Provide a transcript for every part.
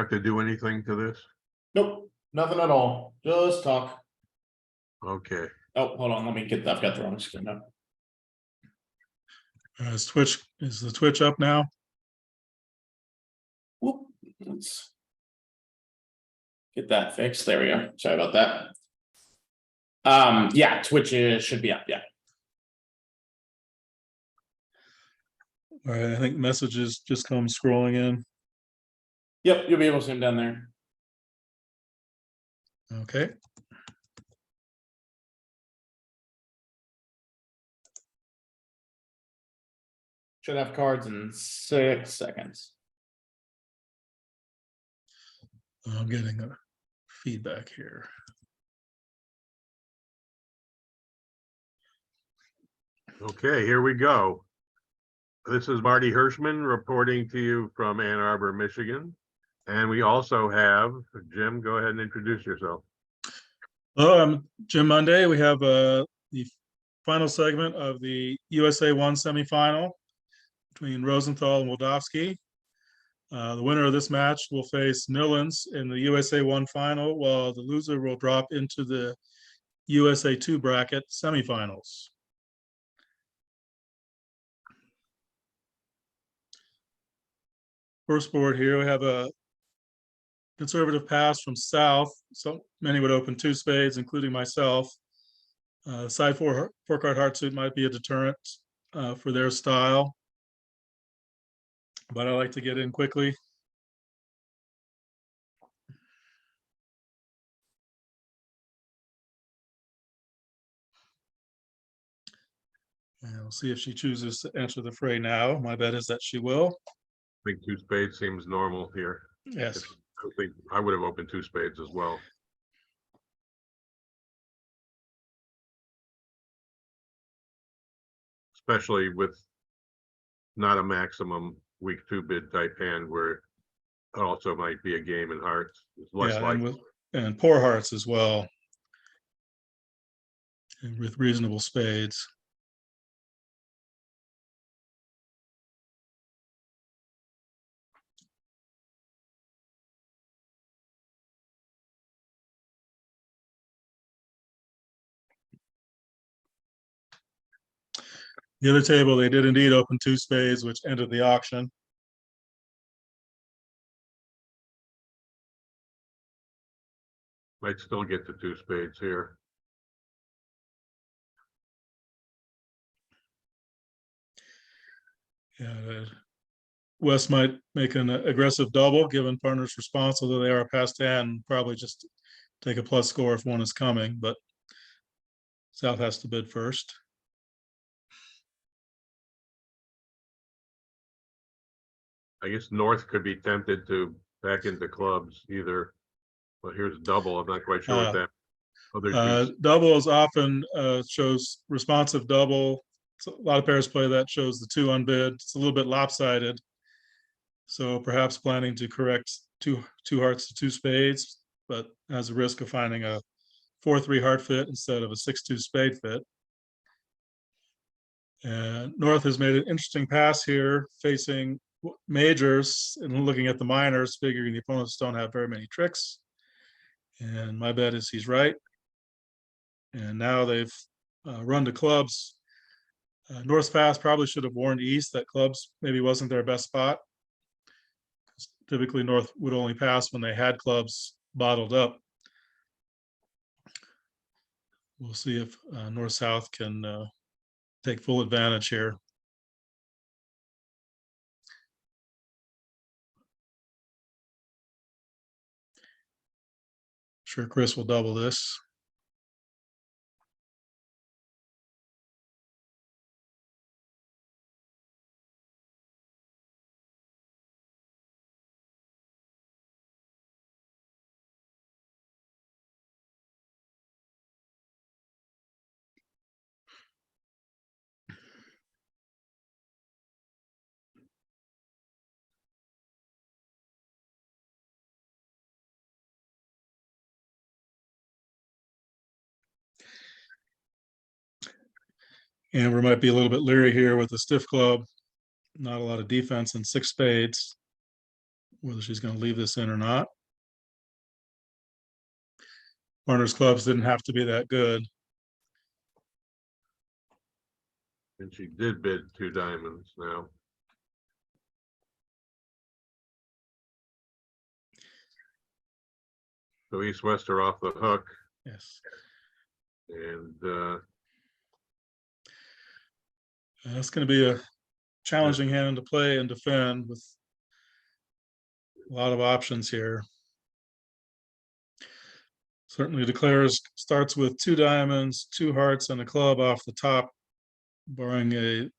have to do anything to this? Nope, nothing at all. Just talk. Okay. Oh, hold on. Let me get that. I've got the wrong screen up. Is the Twitch up now? Whoop. Let's get that fixed. There we go. Sorry about that. Yeah, Twitch should be up. Yeah. All right, I think messages just come scrolling in. Yep, you'll be able to see them down there. Okay. Should have cards in 6 seconds. I'm getting a feedback here. Okay, here we go. This is Marty Hirschman reporting to you from Ann Arbor, Michigan. And we also have Jim. Go ahead and introduce yourself. Hello, I'm Jim Monday. We have the final segment of the USA1 semifinal between Rosenthal and Wildowski. The winner of this match will face Nillens in the USA1 final, while the loser will drop into the USA2 bracket semifinals. First board here, we have a conservative pass from South. So many would open 2 spades, including myself. Side four card heart suit might be a deterrent for their style, but I like to get in quickly. And we'll see if she chooses to enter the fray now. My bet is that she will. I think 2 spades seems normal here. Yes. I would have opened 2 spades as well. Especially with not a maximum weak 2 bid type hand where it also might be a game in hearts. It's less Yeah, likely. and poor hearts as well, and with reasonable spades. The other table, they did indeed open 2 spades, which ended the auction. Might still get to 2 spades here. Yeah, West might make an aggressive double given partner's response, although they are past 10, probably just take a plus score if one is coming, but South has to bid first. I guess North could be tempted to back into clubs either, but here's double. I'm not quite sure what that. Double is often shows responsive double. So a lot of pairs play that, shows the 2 unbid. It's a little bit lopsided. So perhaps planning to correct two hearts to 2 spades, but has a risk of finding a 4-3 heart fit instead of a 6-2 spade fit. And North has made an interesting pass here, facing majors and looking at the minors, figuring the opponents don't have very many tricks. And my bet is he's right. And now they've run to clubs. North's pass probably should have warned East that clubs maybe wasn't their best spot. Typically, North would only pass when they had clubs bottled up. We'll see if North-South can take full advantage here. Sure, Chris will double this. Amber might be a little bit leery here with the stiff club. Not a lot of defense and 6 spades. whether she's going to leave this in or not. Partners clubs didn't have to be that good. And she did bid 2 diamonds now. So East West are off the hook, Yes. and That's going to be a challenging hand to play and defend with a lot of options here. Certainly declares starts with 2 diamonds, 2 hearts, and a club off the top, barring a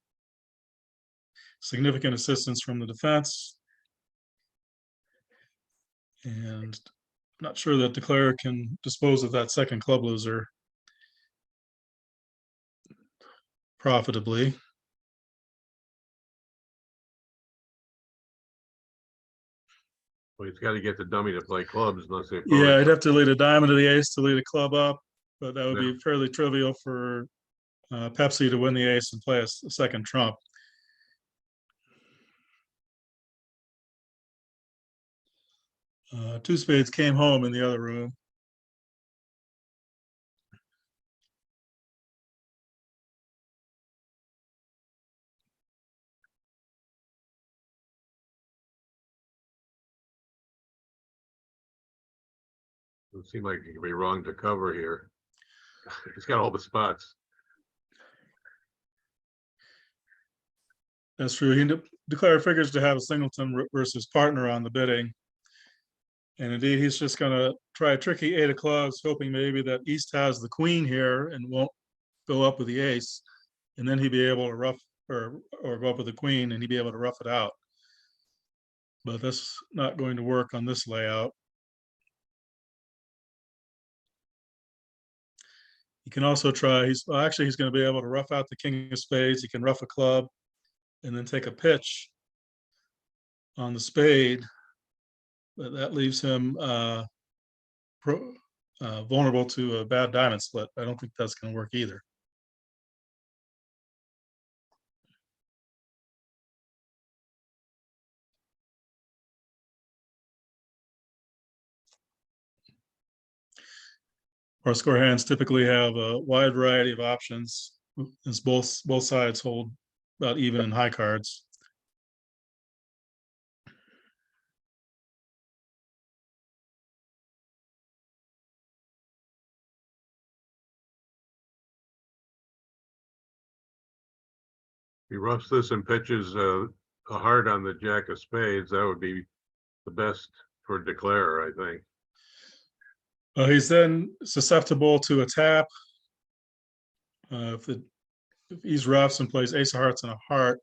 significant assistance from the defense. And I'm not sure that declare can dispose of that second club loser profitably. well, he's got to get the dummy to play clubs unless they. Yeah, I'd have to lead a diamond to the ace to lead a club up, but that would Yeah. be fairly trivial for Pepsi to win the ace and play a second trump. Two spades came home in the other room. It seemed like it could be wrong to cover here. He's got all the spots. That's true. He declared figures to have a singleton versus partner on the bidding. And indeed, he's just going to try a tricky 8 of clubs, hoping maybe that East has the queen here and won't go up with the ace. And then he'd be able to rough or go up with the queen and he'd be able to rough it out. But that's not going to work on this layout. He can also try, he's going to be able to rough out the king of spades. He can rough a club and then take a pitch on the spade. But that leaves him vulnerable to a bad diamond split. I don't think that's going to work either. Our score hands typically have a wide variety of options, as both sides hold about even in high cards. He roughs this and pitches a heart on the jack of spades. That would be the best for declare, I think. He's then susceptible to a tap. If he's roughs and plays ace of hearts and a heart,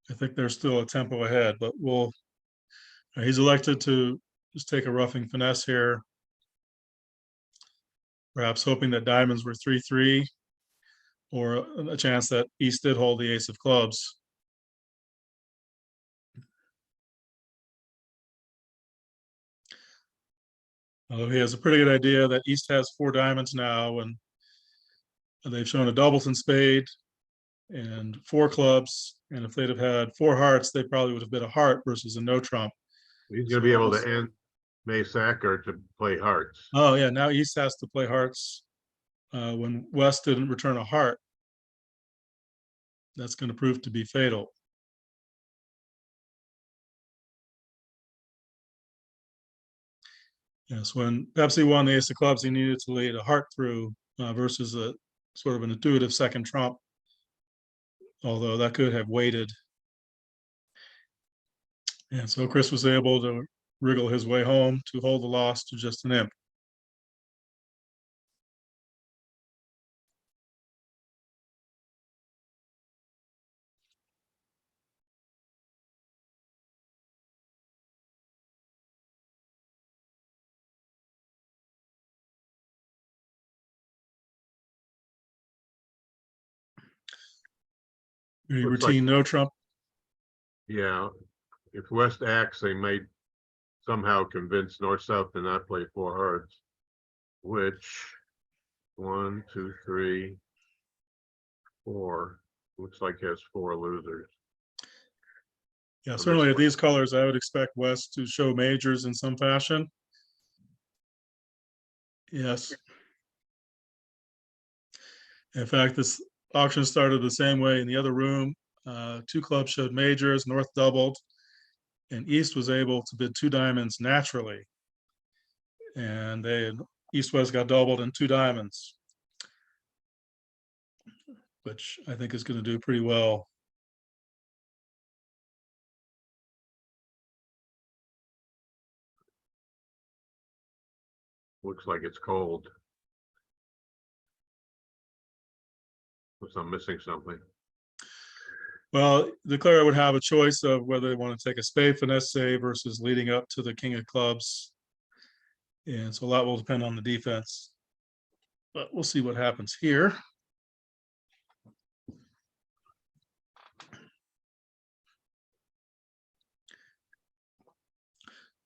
I think there's still a tempo ahead, but he's elected to just take a roughing finesse here. Perhaps hoping that diamonds were 3-3, or a chance that East did hold the ace of clubs. Although he has a pretty good idea that East has 4 diamonds now, and they've shown a doubleton spade and 4 clubs. And if they'd have had 4 hearts, they probably would have been a heart versus a no trump. He's going to be able to end May Sacker to play hearts. Oh yeah, now East has to play hearts when West didn't return a heart. That's going to prove to be fatal. Yes, when Pepsi won the ace of clubs, he needed to lead a heart through versus a sort of an intuitive second trump, although that could have waited. And so Chris was able to wriggle his way home to hold the loss to just an imp. Routine no trump. Yeah, if West acts, they might somehow convince North-South to not play 4 hearts, which 1, 2, 3, 4 looks like has 4 losers. Yeah, certainly at these colors, I would expect West to show majors in some fashion. Yes. In fact, this auction started the same way in the other room. Two clubs showed majors, North doubled, and East was able to bid two diamonds naturally. And East-West got doubled and two diamonds, which I think is going to do pretty well. Looks like it's cold. Unless I'm missing something. Well, the declarer would have a choice of whether they want to take a spade finesse save versus leading up to the king of clubs. And so a lot will depend on the defense. But we'll see what happens here.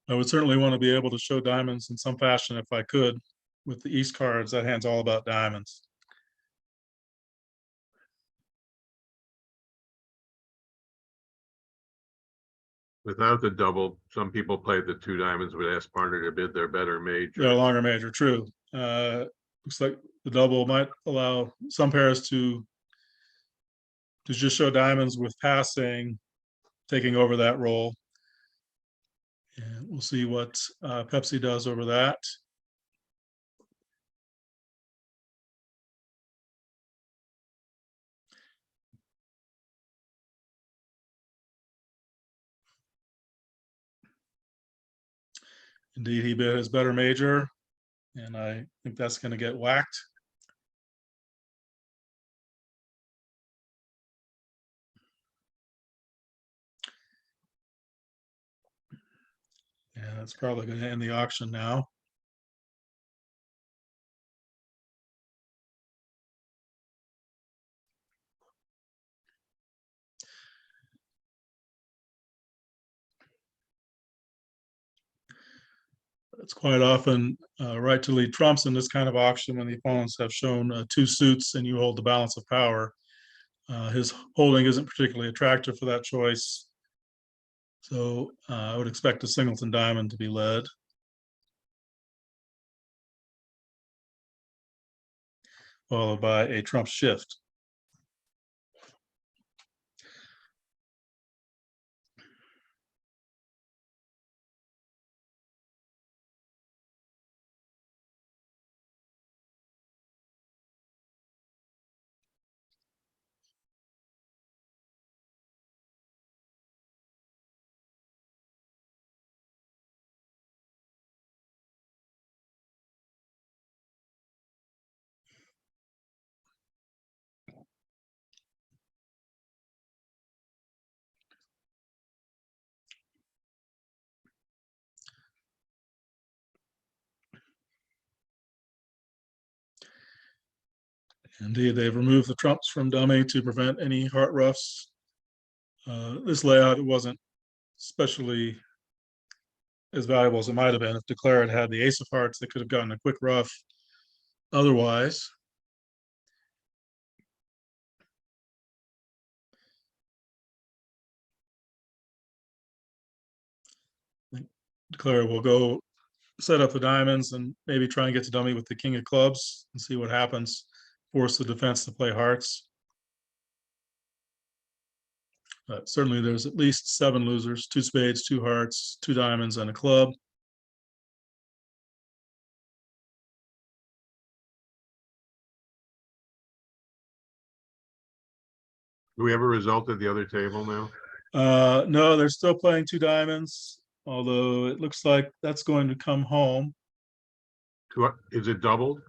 I would certainly want to be able to show diamonds in some fashion if I could. With the East cards, that hand's all about diamonds. Without the double, some people played the two diamonds would ask partner to bid their better major. Yeah, longer major, true. Looks like the double might allow some pairs to just show diamonds with passing, taking over that role. And we'll see what Pepsi does over that. Indeed, he bid his better major, and I think that's going to get whacked. And that's probably going to end the auction now. It's quite often right to lead trumps in this kind of auction when the opponents have shown two suits and you hold the balance of power. His holding isn't particularly attractive for that choice. So I would expect a singleton diamond to be led. Followed by a trump shift. Indeed, they've removed the trumps from dummy to prevent any heart roughs. This layout wasn't especially as valuable as it might have been if declare had the ace of hearts. They could have gotten a quick rough otherwise. Declare will go set up the diamonds and maybe try and get to dummy with the king of clubs and see what happens. Force the defense to play hearts. But certainly there's at least 7 losers, 2 spades, 2 hearts, 2 diamonds, and a club. Do we have a result at the other table now? No, they're still playing 2 diamonds, although it looks like that's going to come home. Is it doubled?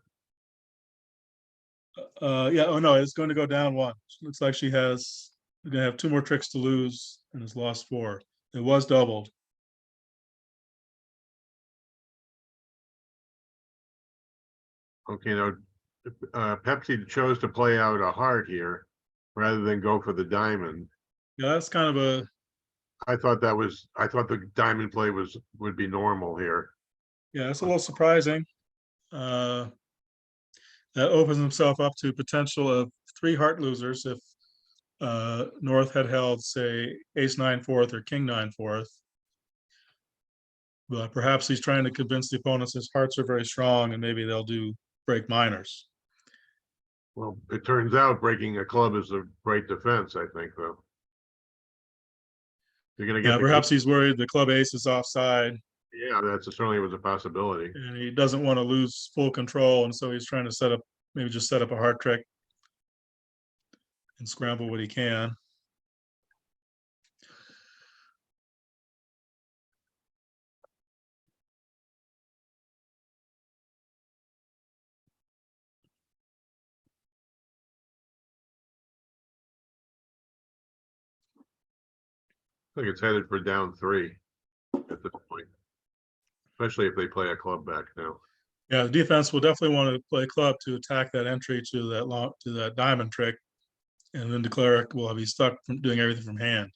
Yeah, oh no, it's going to go down 1. Looks like she has, we're going to have 2 more tricks to lose and has lost 4. It was doubled. Okay, now Pepsi chose to play out a heart here rather than go for the diamond. Yeah, that's kind of a, I thought the diamond play would be normal here. yeah, it's a little surprising. That opens himself up to potential of 3 heart losers if North had held, say, ace nine fourth or king nine fourth. But perhaps he's trying to convince the opponents his hearts are very strong and maybe they'll do break minors. Well, it turns out breaking a club is a great defense, I think, though. You're gonna get Yeah, the perhaps he's worried the club ace is offside yeah, that's certainly was a possibility. and he doesn't want to lose full control. And so he's trying to set up, maybe just set up a heart trick and scramble what he can. I think it's headed for down 3 at this point, especially if they play a club back now. Yeah, the defense will definitely want to play club to attack that entry to that diamond trick, and then the cleric will be stuck from doing everything from hand.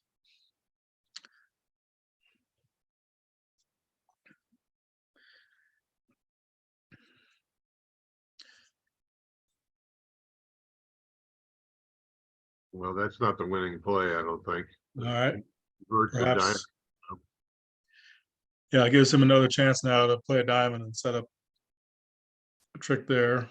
Well, that's not the winning play, I don't think. All right, Vert to diamond. perhaps. Yeah, it gives him another chance now to play a diamond and set up a trick there.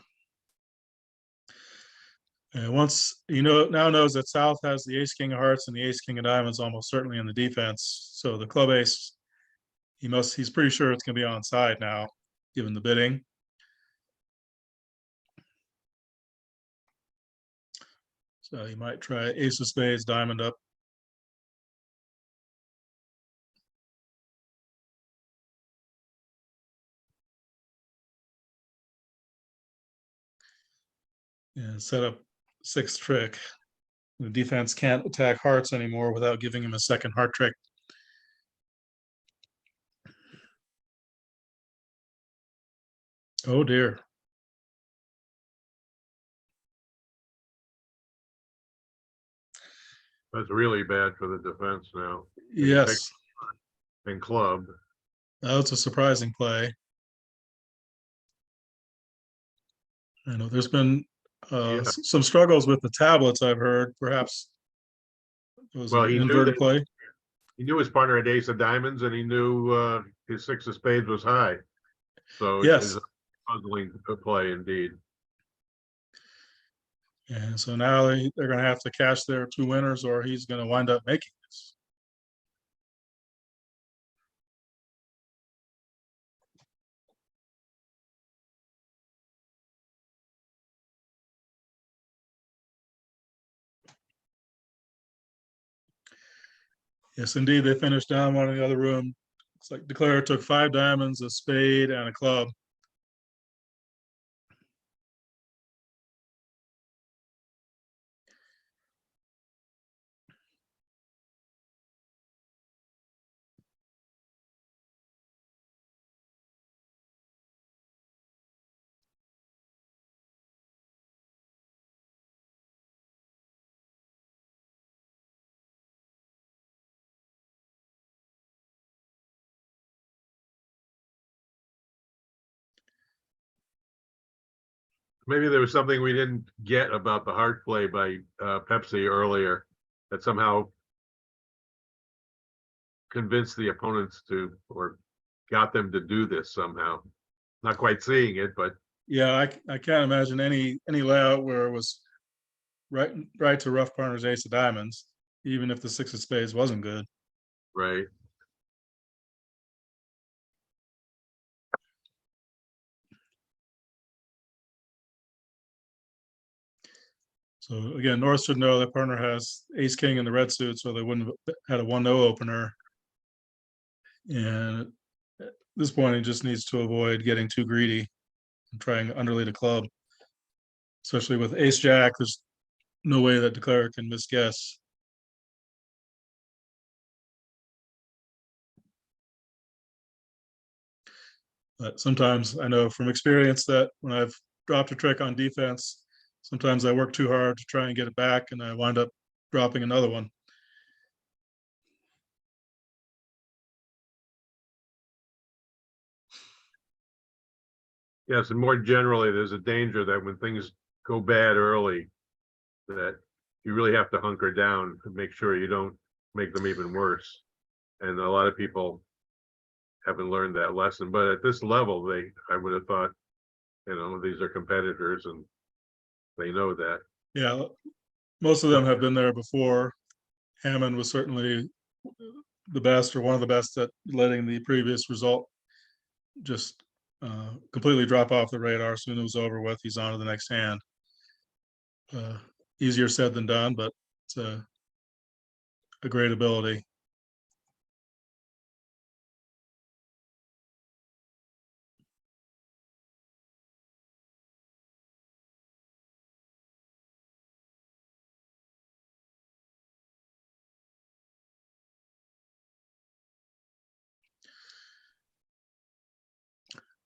And once now knows that South has the ace king of hearts and the ace king of diamonds almost certainly in the defense. So the club ace, he's pretty sure it's going to be on side now, given the bidding. So he might try ace of spades, diamond up. And set up sixth trick. The defense can't attack hearts anymore without giving him a second heart trick. Oh dear. That's really bad for the defense now. Yes, And club. that was a surprising play. I know there's been Yeah. some struggles with the tablets, I've heard. Perhaps it was Well, an he knew inverted that play. he knew his partner had ace of diamonds, and he knew his 6 of spades was high. So Yes. it's a puzzling play indeed. And so now they're going to have to cash their two winners, or he's going to wind up making this. Yes, indeed, they finished down one in the other room. It's like Declare took 5 diamonds, a spade, and a club. Maybe there was something we didn't get about the heart play by Pepsi earlier that somehow convinced the opponents to, or got them to do this somehow. Not quite seeing it, but Yeah, I can't imagine any layout where it was right to rough partner's ace of diamonds, even if the 6 of spades wasn't good. right. So again, North should know that partner has ace king in the red suit, so they wouldn't have had a 1-0 opener. And at this point, he just needs to avoid getting too greedy and trying to underlead a club, especially with ace jack. There's no way that Declare can misguess. But sometimes I know from experience that when I've dropped a trick on defense, sometimes I work too hard to try and get it back, and I wind up dropping another one. Yes, and more generally, there's a danger that when things go bad early, that you really have to hunker down to make sure you don't make them even worse. And a lot of people haven't learned that lesson, but at this level, I would have thought, these are competitors and they know that. Yeah, most of them have been there before. Hammond was certainly the best or one of the best at letting the previous result just completely drop off the radar. Soon it was over with, he's on to the next hand. Easier said than done, but it's a great ability.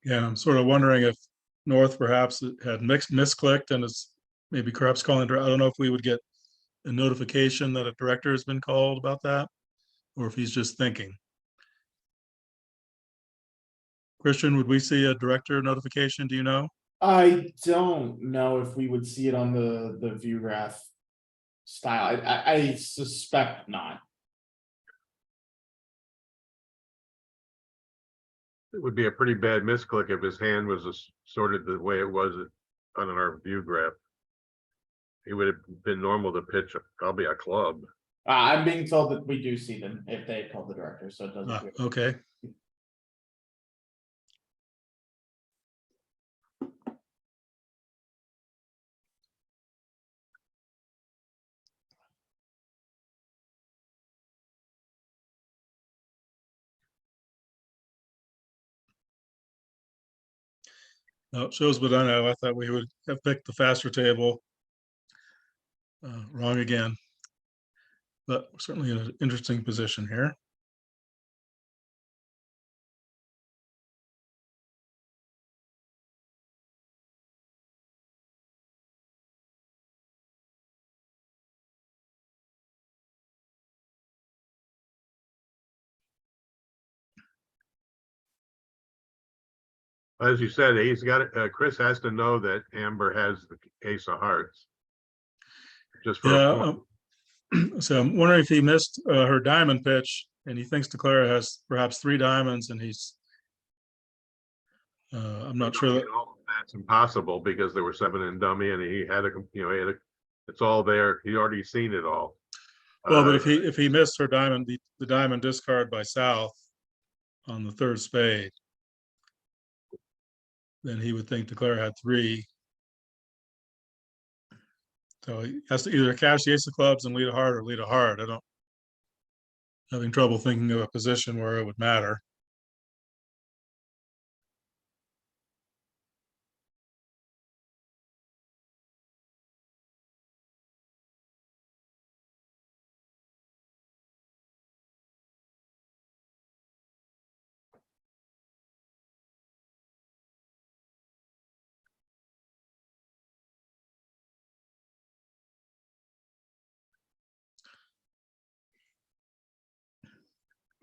Yeah, I'm sort of wondering if North perhaps had misclicked and is maybe perhaps calling. I don't know if we would get a notification that a director has been called about that, or if he's just thinking. Christian, would we see a director notification? Do you know? I don't know if we would see it on the VUGRAPH style. I suspect not. It would be a pretty bad misclick if his hand was sorted the way it was on our view graph. It would have been normal to pitch probably a club. I'm being told that we do see them if they call the director, so it doesn't. Okay. No, it shows what I know. I thought we would have picked the faster table. Wrong again. But certainly in an interesting position here. As you said, he's got Chris has to know that Amber has the ace of hearts. Just for a point. So I'm wondering if he missed her diamond pitch and he thinks DeClara has perhaps 3 diamonds and he's I'm not sure that That's impossible because there were 7 in dummy and he had it's all there. He already seen it all. well, but if he missed her diamond, the diamond discard by South on the 3rd spade, then he would think DeClara had 3. So he has to either cash the ace of clubs and lead a heart or lead a heart. Having trouble thinking of a position where it would matter.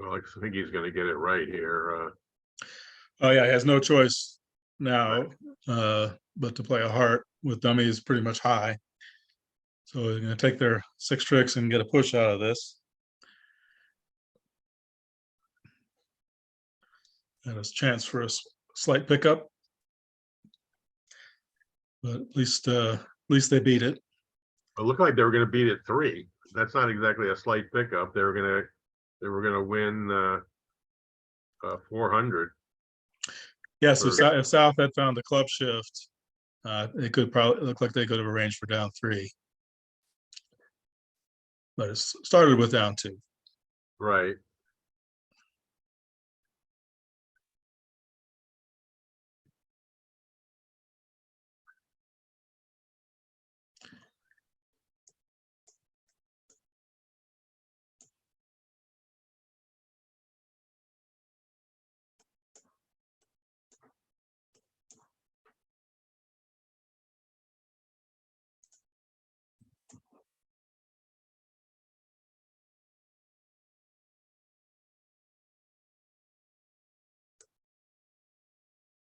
Well, I think he's going to get it right here. Oh yeah, he has no choice now but to play a heart with dummies pretty much high. So they're going to take their 6 tricks and get a push out of this. And a chance for a slight pickup, but at least they beat it. It looked like they were going to beat it 3. That's not exactly a slight pickup. They were going to win 400. Yes, if South had found the club shift, it could probably look like they could have arranged for down 3. But it started with down 2. Right.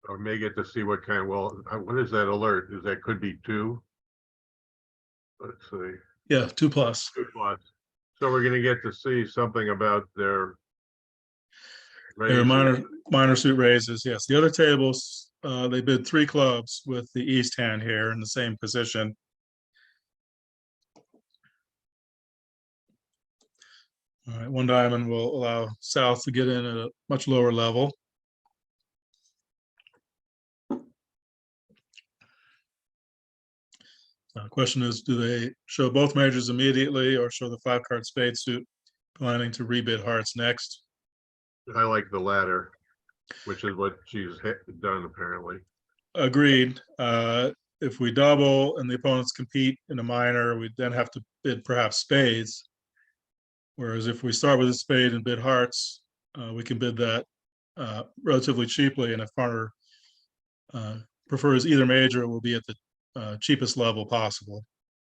Or may get to see what kind of, what is that alert? Is that could be 2? Let's see. Yeah, 2+. 2+. So we're gonna get to see something about their There are raises. minor suit raises, yes. The other tables, they bid 3 clubs with the east hand here in the same position. All right, 1 diamond will allow South to get in at a much lower level. Question is, do they show both majors immediately or show the 5-card spade suit, planning to rebid hearts next? I like the latter, which is what she's done apparently. Agreed. If we double and the opponents compete in a minor, we then have to bid perhaps spades. Whereas if we start with a spade and bid hearts, we can bid that relatively cheaply. And if partner prefers either major, it will be at the cheapest level possible.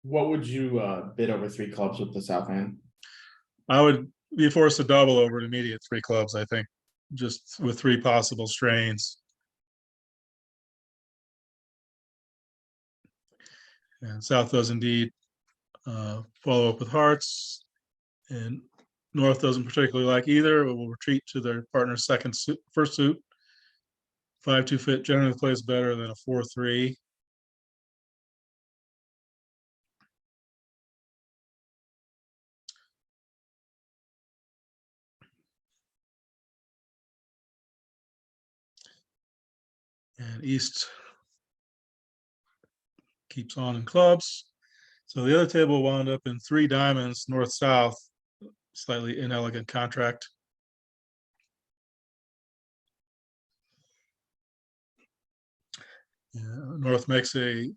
What would you bid over 3 clubs with the south hand? I would be forced to double over an immediate 3 clubs, I think, just with 3 possible strains. And South does indeed follow up with hearts, and North doesn't particularly like either. It will retreat to their partner's first suit. 5-2 fit generally plays better than a 4-3. And East keeps on in clubs. So the other table wound up in 3 diamonds, north-south, slightly inelegant contract. North makes a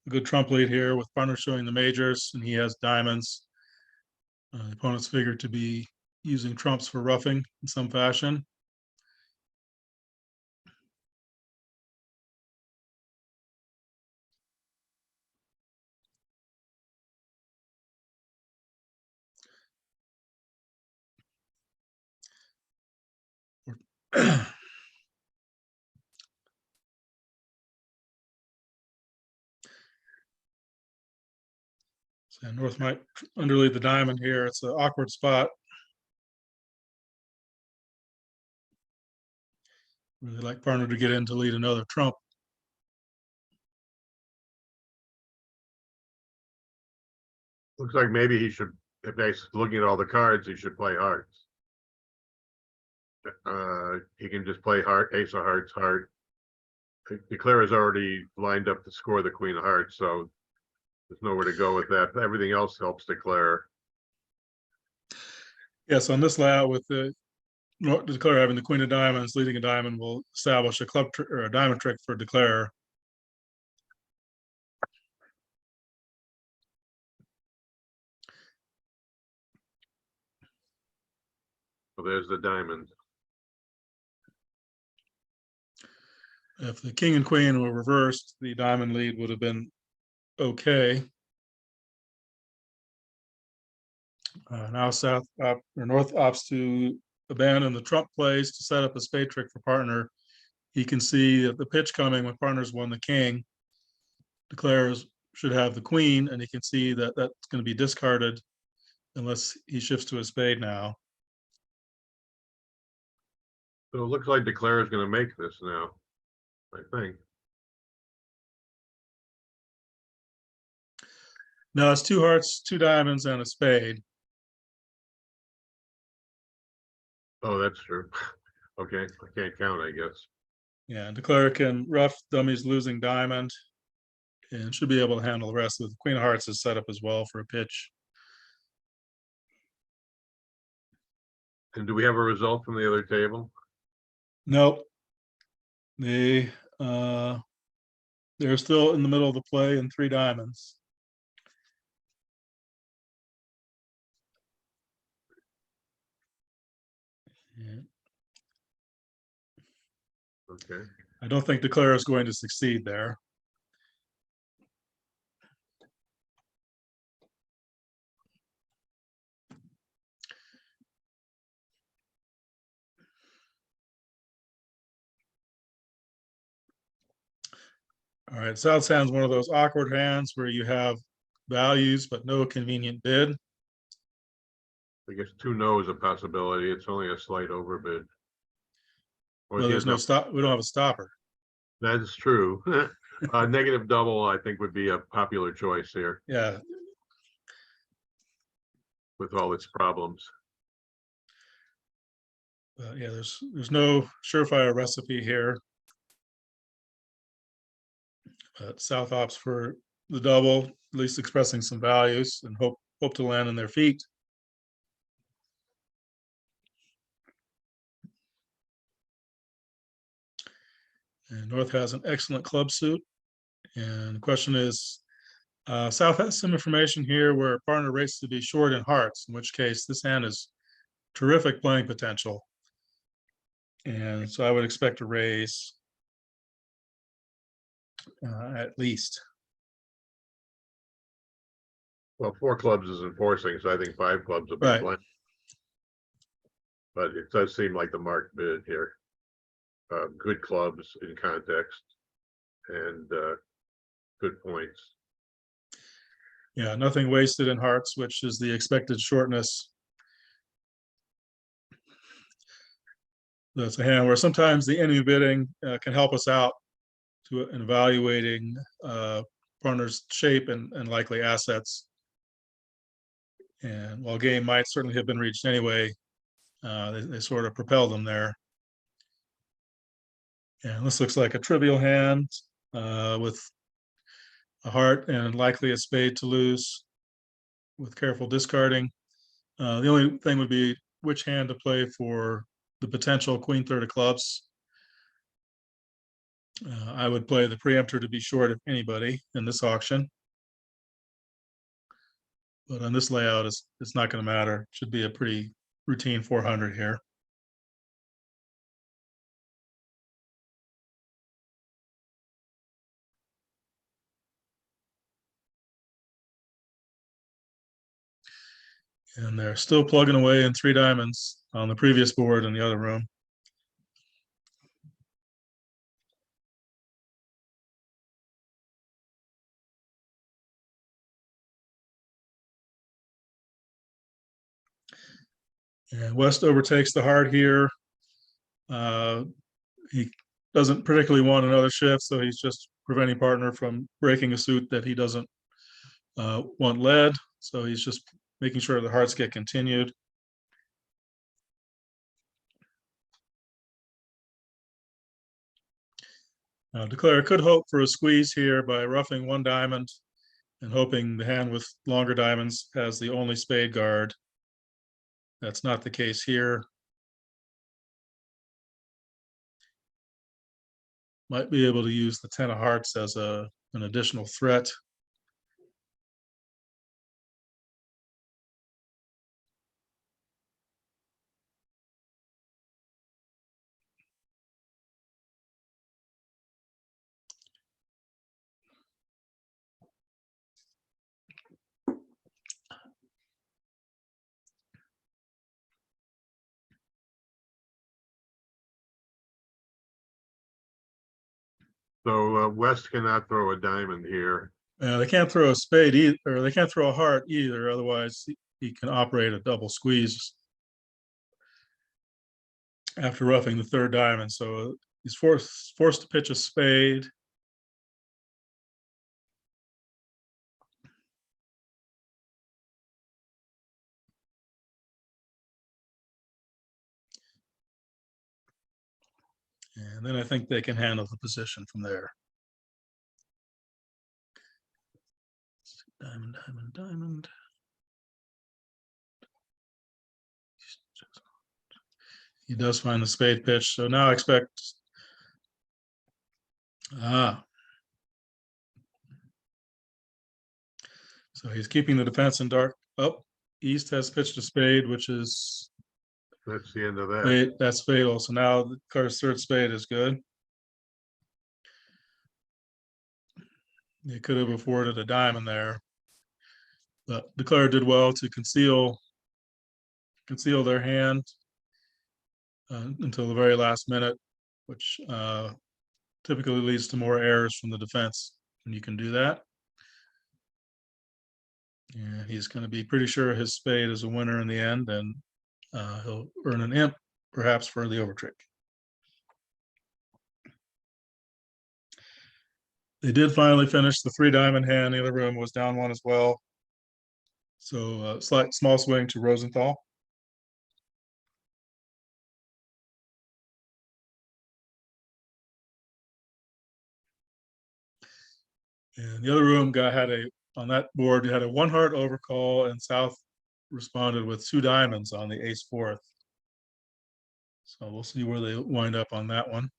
good trump lead here with partner showing the majors, and he has diamonds. The opponent's figured to be using trumps for roughing in some fashion. So North might underlead the diamond here. It's an awkward spot. Really like partner to get in to lead another trump. Looks like maybe he should, if he's looking at all the cards, he should play hearts. He can just play heart, ace of hearts, heart. Declare has already lined up to score the queen of hearts, so there's nowhere to go with that. Everything else helps declare. Yes, on this layout with the declare having the queen of diamonds leading a diamond will establish a club or a diamond trick for declare. So there's the diamond. If the king and queen were reversed, the diamond lead would have been okay. Now South or North opts to abandon the trump plays to set up a spade trick for partner. He can see that the pitch coming when partners won the king. Declares should have the queen, and he can see that that's going to be discarded unless he shifts to a spade now. So it looks like declare is going to make this now, I think. No, it's 2 hearts, 2 diamonds, and a spade. Oh, that's true. Okay, I can't count, I guess. Yeah, declare can rough dummies losing diamond and should be able to handle the rest of the queen of hearts is set up as well for a pitch. And do we have a result from the other table? Nope. They're still in the middle of the play in 3 diamonds. Yeah. Okay. I don't think declare is going to succeed there. All right, South Sound's one of those awkward hands where you have values but no convenient bid. I guess 2 no is a possibility. It's only a slight overbid. Or Well, he there's ends no up- stop. We don't have a stopper. That's true. Negative double, I think, would be a popular choice here Yeah, with all its problems. yeah. There's no surefire recipe here. But South opts for the double, at least expressing some values, and hope to land on their feet. And North has an excellent club suit. And the question is, South has some information here where partner rates to be short in hearts, in which case this hand is terrific playing potential. And so I would expect a raise at least. Well, 4 clubs is enforcing, so I think 5 clubs will be Right. blank. But it does seem like the marked bid here. Good clubs in context and good points. Yeah, nothing wasted in hearts, which is the expected shortness. That's a hand where sometimes the enemy bidding can help us out in evaluating partner's shape and likely assets. And while game might certainly have been reached anyway, they sort of propelled them there. And this looks like a trivial hand with a heart and likely a spade to lose with careful discarding. The only thing would be which hand to play for the potential queen third of clubs. I would play the preemptor to be short if anybody in this auction. But on this layout, it's not going to matter. It should be a pretty routine 400 here. And they're still plugging away in 3 diamonds on the previous board in the other room. And West overtakes the heart here. He doesn't particularly want another shift, so he's just preventing partner from breaking a suit that he doesn't want led. So he's just making sure the hearts get continued. Declare could hope for a squeeze here by roughing 1 diamond and hoping the hand with longer diamonds has the only spade guard. That's not the case here. Might be able to use the 10 of hearts as an additional threat. So West cannot throw a diamond here. They can't throw a spade either, or they can't throw a heart either. Otherwise, he can operate a double squeeze after roughing the 3rd diamond. So he's forced to pitch a spade. And then I think they can handle the position from there. Diamond, diamond, diamond. He does find the spade pitch. So now I expect. So he's keeping the defense in dark. Oh, East has pitched a spade, which is That's the end of that. that's fatal. So now the card's 3rd spade is good. They could have afforded a diamond there, but Declare did well to conceal their hand until the very last minute, which typically leads to more errors from the defense when you can do that. And he's going to be pretty sure his spade is a winner in the end, and he'll earn an imp, perhaps, for the overtrick. They did finally finish the 3-diamond hand. The other room was down one as well. So slight small swing to Rosenthal. And the other room guy had on that board, you had a 1-heart overcall, and South responded with 2 diamonds on the ace-4. So we'll see where they wind up on that one.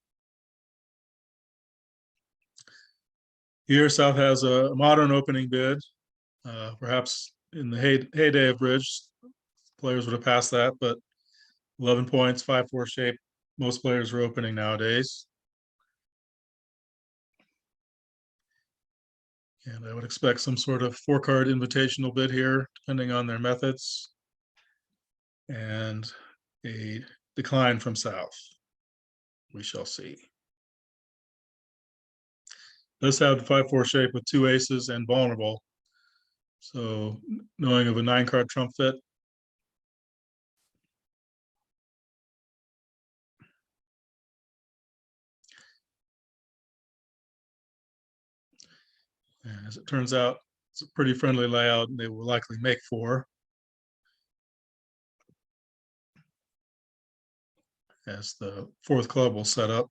Here, South has a modern opening bid. Perhaps in the heyday of bridge, players would have passed that, but 11 points, 5-4 shape. Most players are opening nowadays. And I would expect some sort of 4-card invitational bid here, depending on their methods. And a decline from South. We shall see. Does have the 5-4 shape with 2 aces and vulnerable. So knowing of a 9-card trump fit. And as it turns out, it's a pretty friendly layout, and they will likely make 4. As the 4th club will set up.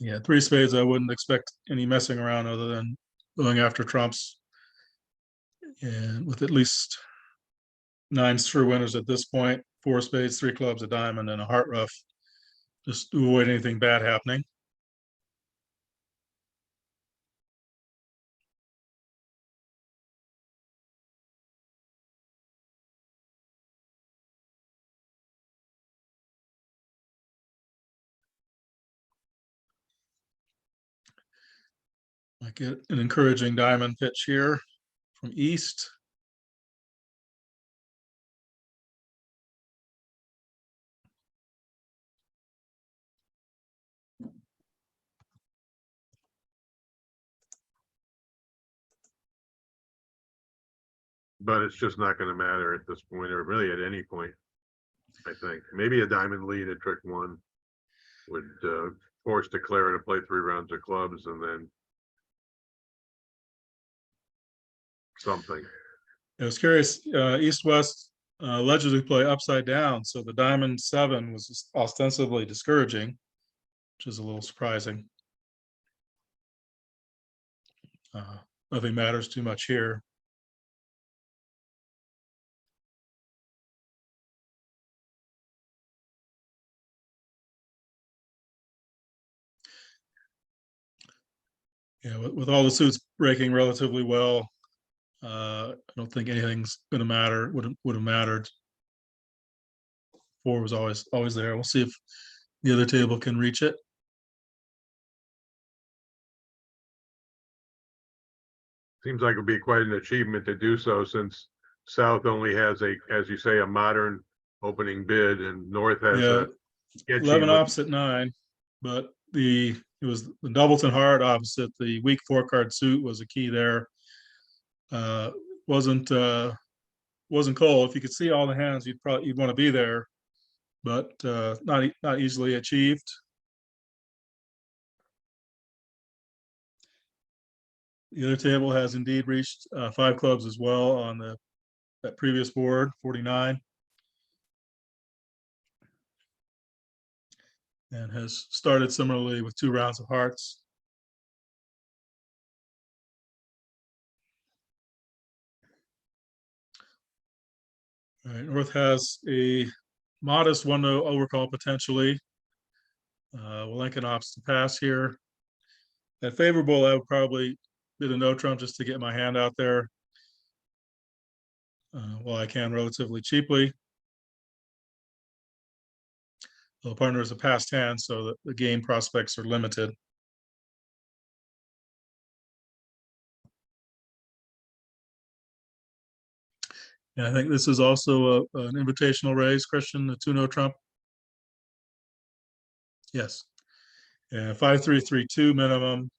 Yeah, 3 spades, I wouldn't expect any messing around other than going after trumps. And with at least 9 true winners at this point, 4 spades, 3 clubs, a diamond, and a heart rough, just to avoid anything bad happening. I get an encouraging diamond pitch here from East. But it's just not going to matter at this point, or really at any point. I think maybe a diamond lead at trick 1 would force Declare to play 3 rounds of clubs, and then something. I was curious, East-West allegedly play upside down, so the diamond 7 was ostensibly discouraging, which is a little surprising. Nothing matters too much here. Yeah, with all the suits breaking relatively well, I don't think anything's going to matter. Would have mattered. 4 was always there. We'll see if the other table can reach it. Seems like it would be quite an achievement to do so, since South only has as you say, a modern opening bid, and North has a sketchy 11 opposite 9, but it was the Doubleton heart opposite the weak 4-card suit was a key there. Wasn't cold. If you could see all the hands, you'd want to be there, but not easily achieved. The other table has indeed reached 5 clubs as well on that previous board, 49, and has started similarly with 2 rounds of hearts. All right, North has a modest 1-0 overcall potentially. Lincoln opts to pass here. At favorable, I would probably bid a no trump just to get my hand out there while I can relatively cheaply. The partner is a passed hand, so that the game prospects are limited. Yeah, I think this is also an invitational raise, Christian, the 2-no trump. Yes. And 5-3-3-2 minimum.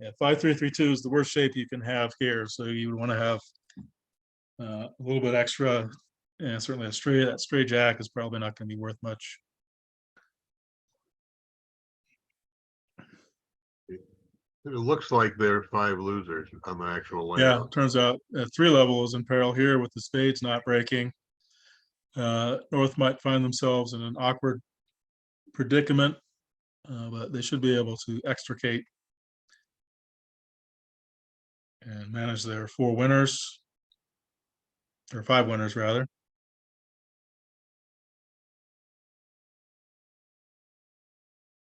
Yeah, 5-3-3-2 is the worst shape you can have here. So you would want to have a little bit extra. And certainly that straight jack is probably not going to be worth much. It looks like there are 5 losers on the actual Yeah, layout. turns out 3 level is in peril here with the spades not breaking. North might find themselves in an awkward predicament, but they should be able to extricate and manage their 4 winners, or 5 winners rather.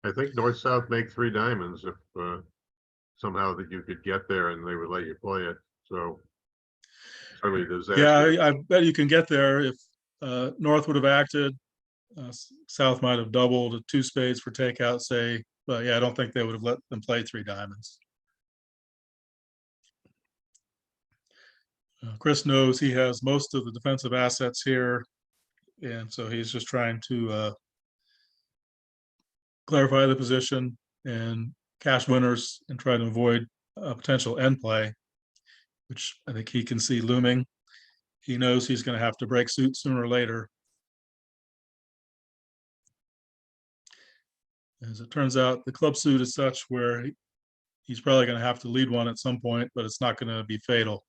I think north-south make 3 diamonds if somehow that you could get there and they would let you play it. So certainly disaster. Yeah, I bet you can get there if North would have acted. South might have doubled 2 spades for takeout, say, but yeah, I don't think they would have let them play 3 diamonds. Chris knows he has most of the defensive assets here, and so he's just trying to clarify the position and cash winners and try to avoid a potential end play, which I think he can see looming. He knows he's going to have to break suit sooner or later. As it turns out, the club suit is such where he's probably going to have to lead one at some point, but it's not going to be fatal.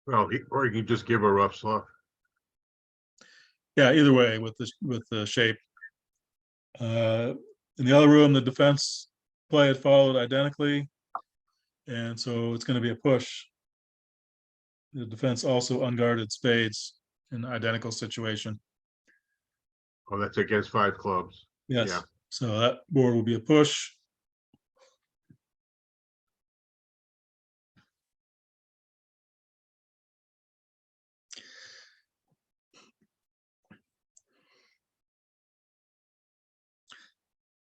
Well, or you can just give a rough sluff. Yeah, either way with the shape. In the other room, the defense play had followed identically, and so it's going to be a push. The defense also unguarded spades in an identical situation. Oh, that's against 5 clubs. Yes. Yeah. So that board will be a push.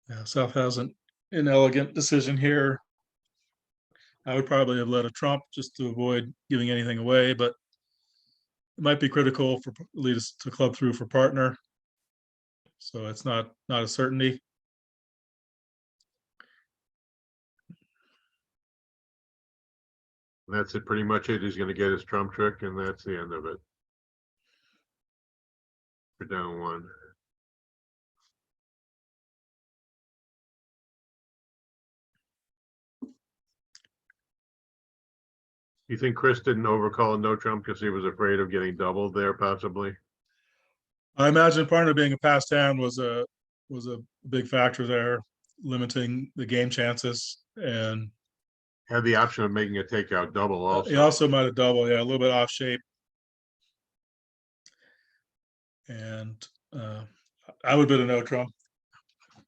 Yeah, South has an inelegant decision here. I would probably have led a trump just to avoid giving anything away, but it might be critical for lead us to club through for partner. So it's not a certainty. That's it, pretty much it. He's going to get his trump trick, and that's the end of it. We're down 1. You think Chris didn't overcall a no trump because he was afraid of getting doubled there, possibly? I imagine partner being a passed hand was a big factor there, limiting the game chances. And Had the option of making a takeout double also. he also might have doubled, yeah, a little bit off shape. And I would bet a no trump.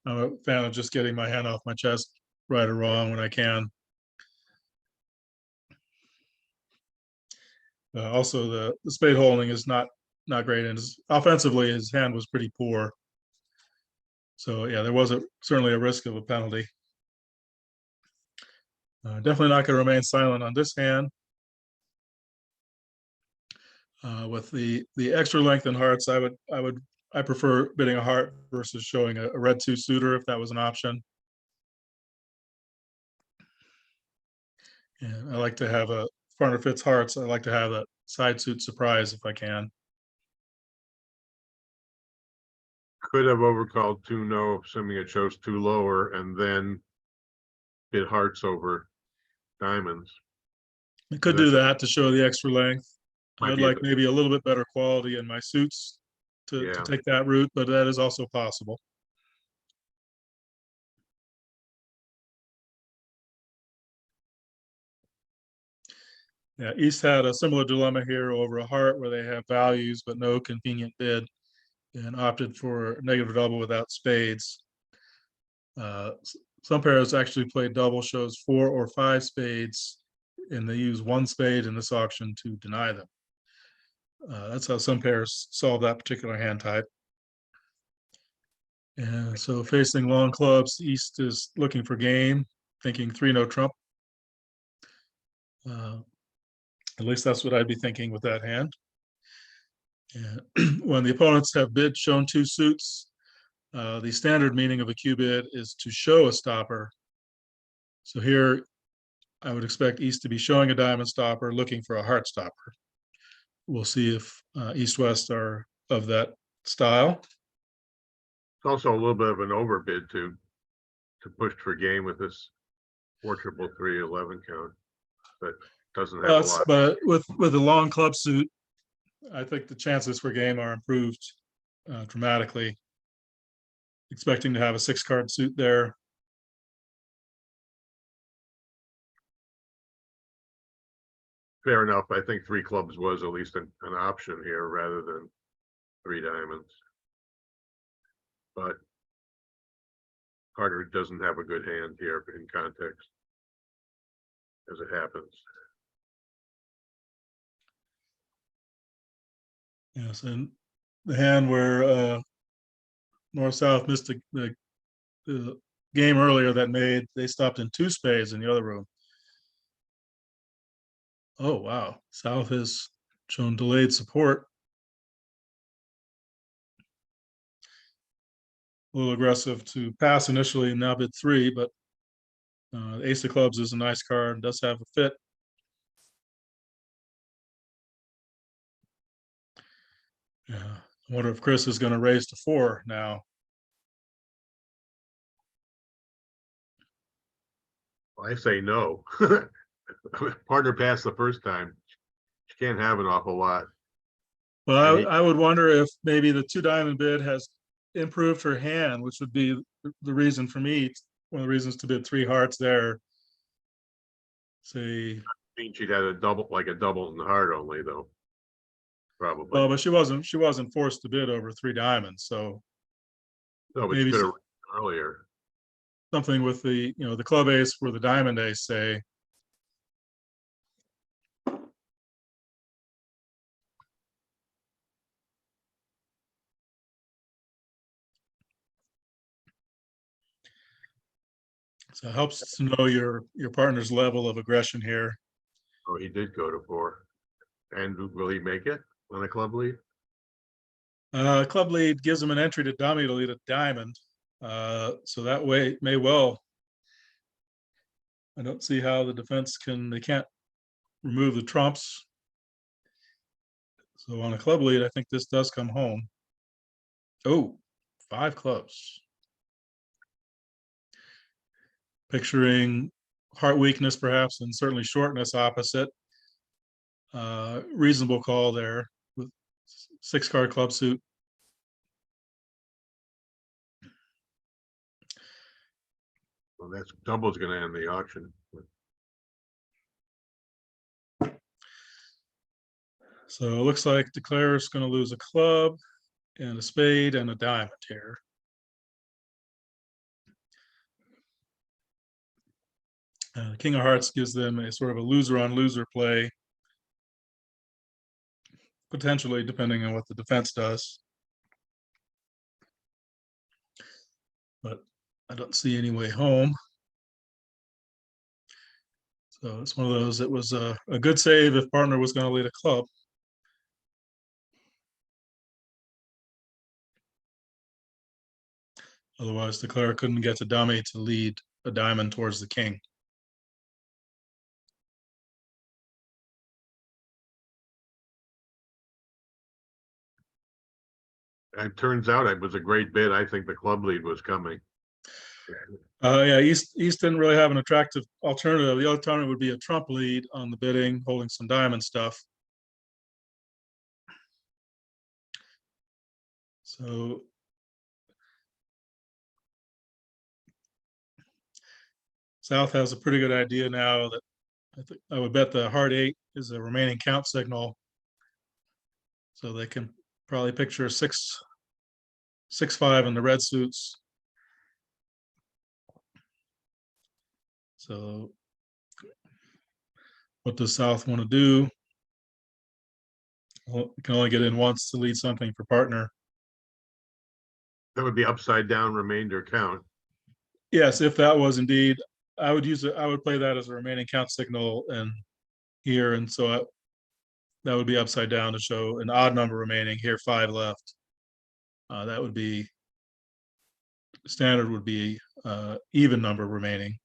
I'm a fan of just getting my hand off my chest, right or wrong, when I can. Also, the spade holding is not great, and offensively, his hand was pretty poor. So yeah, there was certainly a risk of a penalty. Definitely not going to remain silent on this hand. With the extra length in hearts, I prefer bidding a heart versus showing a red 2 suitor if that was an option. And I like to have a partner fits hearts. I like to have a side suit surprise if I can. Could have overcalled 2 no, assuming it chose 2 lower, and then hit hearts over diamonds. I could do that to show the extra length. Might I'd be like maybe a little bit better quality in my suits to Yeah. take that route, but that is also possible. Yeah, East had a similar dilemma here over a heart where they have values but no convenient bid, and opted for negative double without spades. Some pairs actually played double shows 4 or 5 spades, and they use 1 spade in this auction to deny them. That's how some pairs solve that particular hand type. And so facing long clubs, East is looking for game, thinking 3 no trump. At least that's what I'd be thinking with that hand. And when the opponents have bid shown two suits, the standard meaning of a Q bid is to show a stopper. So here, I would expect East to be showing a diamond stopper, looking for a heart stopper. We'll see if East-West are of that style. It's also a little bit of an overbid to push for game with this 4-3-3-11 count, but doesn't have a lot. But with a long club suit, I think the chances for game are improved dramatically. Expecting to have a 6-card suit there. Fair enough. I think 3 clubs was at least an option here rather than 3 diamonds. But Carter doesn't have a good hand here in context, as it happens. Yes, and the hand where North-South missed the game earlier that made, they stopped in 2 spades in the other room. Oh, wow. South has shown delayed support. A little aggressive to pass initially, now bid 3, but the Ace of Clubs is a nice card, does have a fit. Yeah, I wonder if Chris is going to raise to 4 now. I say no. Partner passed the first time. She can't have an awful lot. Well, I would wonder if maybe the 2 diamond bid has improved her hand, which would be the reason for me, one of the reasons to bid 3 hearts there. Say, I mean, she'd had a double, like a double in the heart only, though. Probably. well, but she wasn't forced to bid over 3 diamonds, so No, but maybe she could have earlier. something with the, you know, the club ace or the diamond ace, say. So it helps to know your partner's level of aggression here. Oh, he did go to 4. And will he make it on a club lead? Club lead gives him an entry to dummy to lead a diamond. So that way may well. I don't see how the defense they can't remove the trumps. So on a club lead, I think this does come home. Oh, 5 clubs. Picturing heart weakness, perhaps, and certainly shortness opposite. Reasonable call there with 6-card club suit. Well, that's double's going to end the auction. So it looks like Declare's going to lose a club and a spade and a diamond here. The King of Hearts gives them a sort of a loser on loser play, potentially, depending on what the defense does. But I don't see any way home. So it's one of those, it was a good save if partner was going to lead a club. Otherwise, Declare couldn't get to dummy to lead a diamond towards the king. It turns out it was a great bid. I think the club lead was coming. Yeah, East didn't really have an attractive alternative. The alternative would be a trump lead on the bidding, holding some diamond stuff. So South has a pretty good idea now that I would bet the heart 8 is a remaining count signal. So they can probably picture 6-5 in the red suits. So what does South want to do? Well, you can only get in once to lead something for partner. That would be upside down remainder count. Yes, if that was indeed, I would use it. I would play that as a remaining count signal and here. And so that would be upside down to show an odd number remaining. Here, 5 left. That would be, standard would be even number remaining.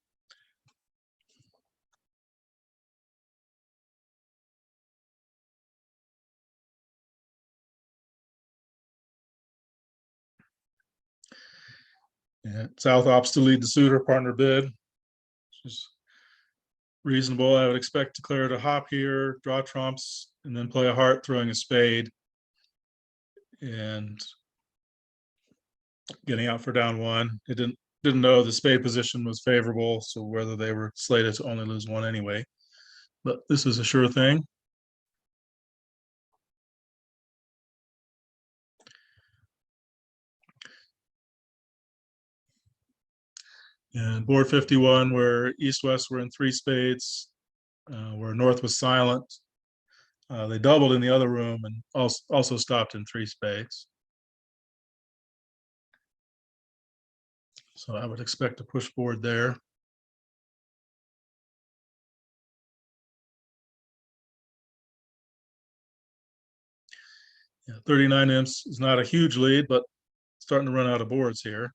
And South opts to lead the suitor partner bid, which is reasonable. I would expect Declare to hop here, draw trumps, and then play a heart, throwing a spade, and getting out for down 1. It didn't know the spade position was favorable, so whether they were slated to only lose 1 anyway. But this is a sure thing. And board 51, where East-West were in 3 spades, where North was silent. They doubled in the other room and also stopped in 3 spades. So I would expect a push board there. Yeah, 39 imps is not a huge lead, but starting to run out of boards here.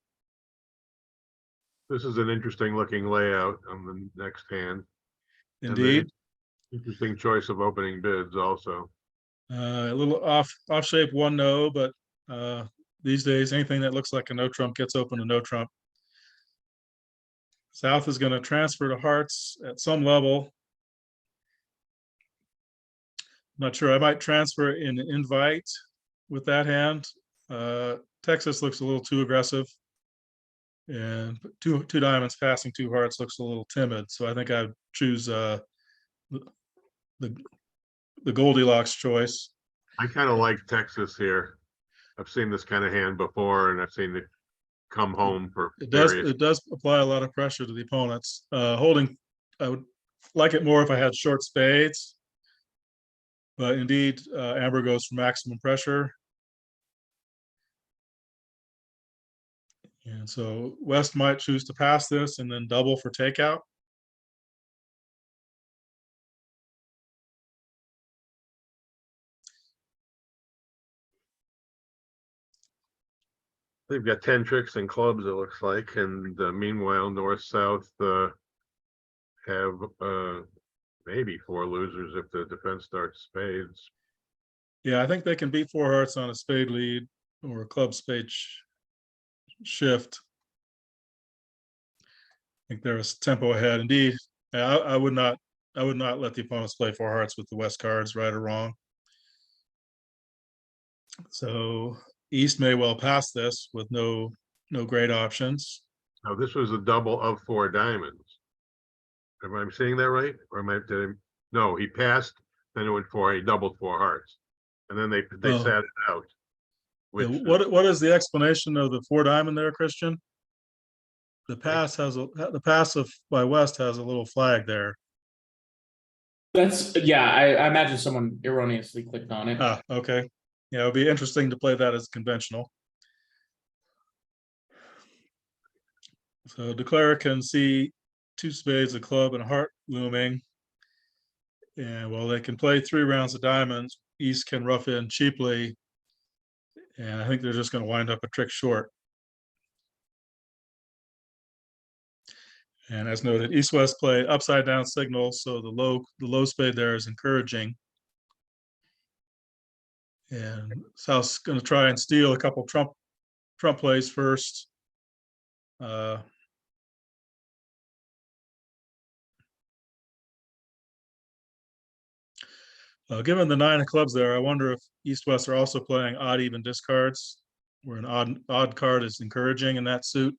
This is an interesting looking layout on the next hand. Indeed. Interesting choice of opening bids also. A little off shape 1 no, but these days anything that looks like a no trump gets open to no trump. South is going to transfer to hearts at some level. Not sure. I might transfer in invite with that hand. Texas looks a little too aggressive, and two diamonds passing 2 hearts looks a little timid. So I think I'd choose the Goldilocks choice. I kind of like Texas here. I've seen this kind of hand before, and I've seen it come home for It various. does apply a lot of pressure to the opponents. Holding, I would like it more if I had short spades, but indeed, Amber goes for maximum pressure. And so West might choose to pass this and then double for takeout. They've got 10 tricks and clubs, it looks like, and meanwhile, North South have maybe 4 losers if the defense starts spades. Yeah, I think they can beat 4 hearts on a spade lead or a club spade shift. I think there's tempo ahead. Indeed, I would not let the opponents play 4 hearts with the West cards, right or wrong. So East may well pass this with no great options. Now, this was a double of 4 diamonds. Am I seeing that right? Or no, he passed, then it went for, he doubled 4 hearts. And then they Oh. sat it out. Yeah, what is the explanation of the 4 diamond there, Christian? The pass by West has a little flag there. That's, yeah, I imagine someone erroneously clicked on it. Ah, okay. Yeah, it would be interesting to play that as conventional. So Declare can see 2 spades, a club, and a heart looming. And while they can play 3 rounds of diamonds, East can rough in cheaply. And I think they're just going to wind up a trick short. And as noted, East-West play upside down signal, so the low spade there is encouraging. And South's going to try and steal a couple trump plays first. Given the 9 of clubs there, I wonder if East-West are also playing odd even discards, where an odd card is encouraging in that suit.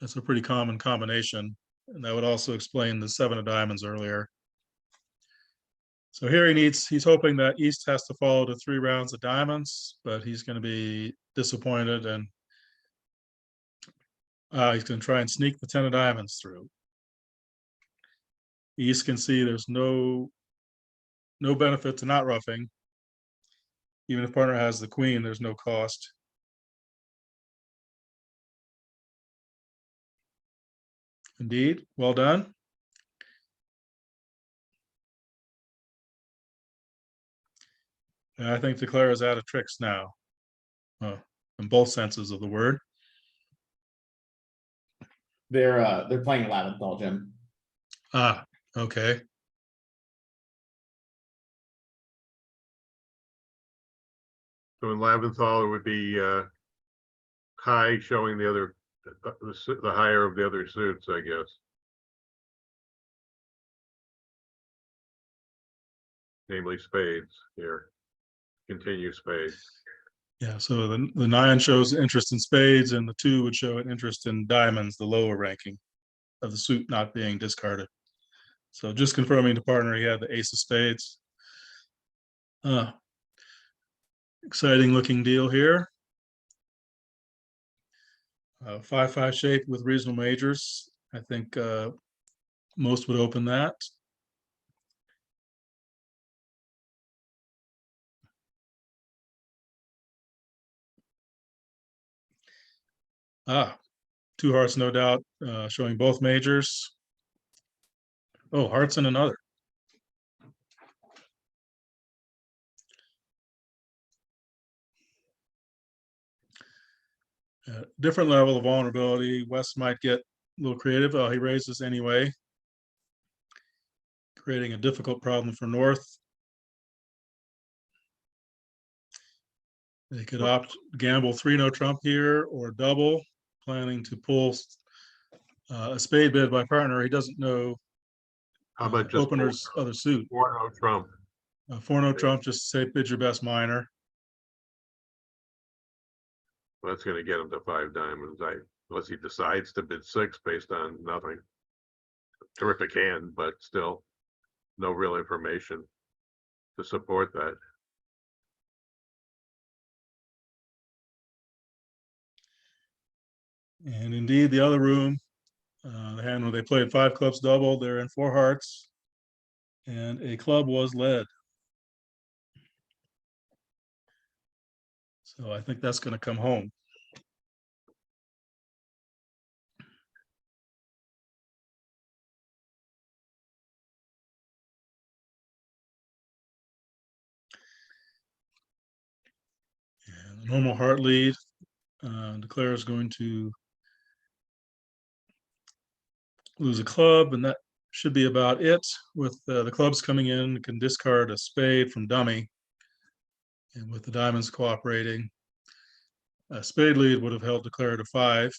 That's a pretty common combination, and that would also explain the 7 of diamonds earlier. So here he's hoping that East has to follow to 3 rounds of diamonds, but he's going to be disappointed, and he's going to try and sneak the 10 of diamonds through. East can see there's no benefit to not roughing. Even if partner has the queen, there's no cost. Indeed, well done. And I think Declare is out of tricks now, in both senses of the word. They're playing 11th ball, Jim. Ah, okay. So in Laventhal, it would be high showing the other, the higher of the other suits, I guess. Namely spades here. Continue spades. Yeah, so the 9 shows interest in spades, and the 2 would show an interest in diamonds, the lower ranking of the suit not being discarded. So just confirming to partner, he had the ace of spades. Exciting looking deal here. 5-5 shape with reasonable majors. I think most would open that. Ah, 2 hearts, no doubt, showing both majors. Oh, hearts and another. Different level of vulnerability. West might get a little creative. Oh, he raises anyway, creating a difficult problem for North. They could opt gamble 3 no trump here or double, planning to pull a spade bid by partner. He doesn't know How about just opener's other suit. 4 no trump? 4 no trump, just say bid your best minor. Well, that's going to get him to 5 diamonds. Unless he decides to bid 6 based on nothing. Terrific hand, but still no real information to support that. And indeed, the other room, the hand where they played 5 clubs double, they're in 4 hearts, and a club was led. So I think that's going to come home. And the normal heart lead, Declare is going to lose a club, and that should be about it. With the clubs coming in, can discard a spade from dummy, and with the diamonds cooperating, a spade lead would have held Declare to 5.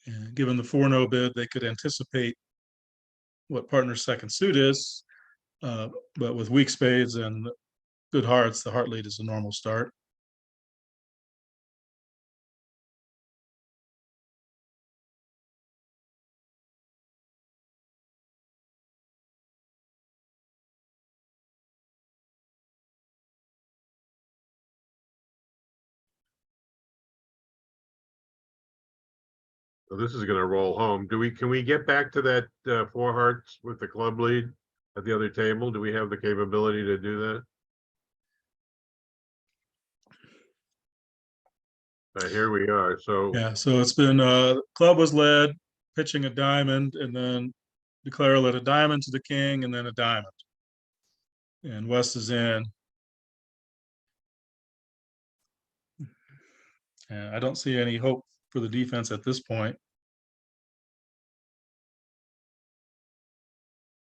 And given the 4 no bid, they could anticipate what partner's second suit is, but with weak spades and good hearts, the heart lead is a normal start. So this is going to roll home. Can we get back to that 4 hearts with the club lead at the other table? Do we have the capability to do that? Here we are. So Yeah, so it's been club was led, pitching a diamond, and then Declare led a diamond to the king, and then a diamond. And West is in. And I don't see any hope for the defense at this point.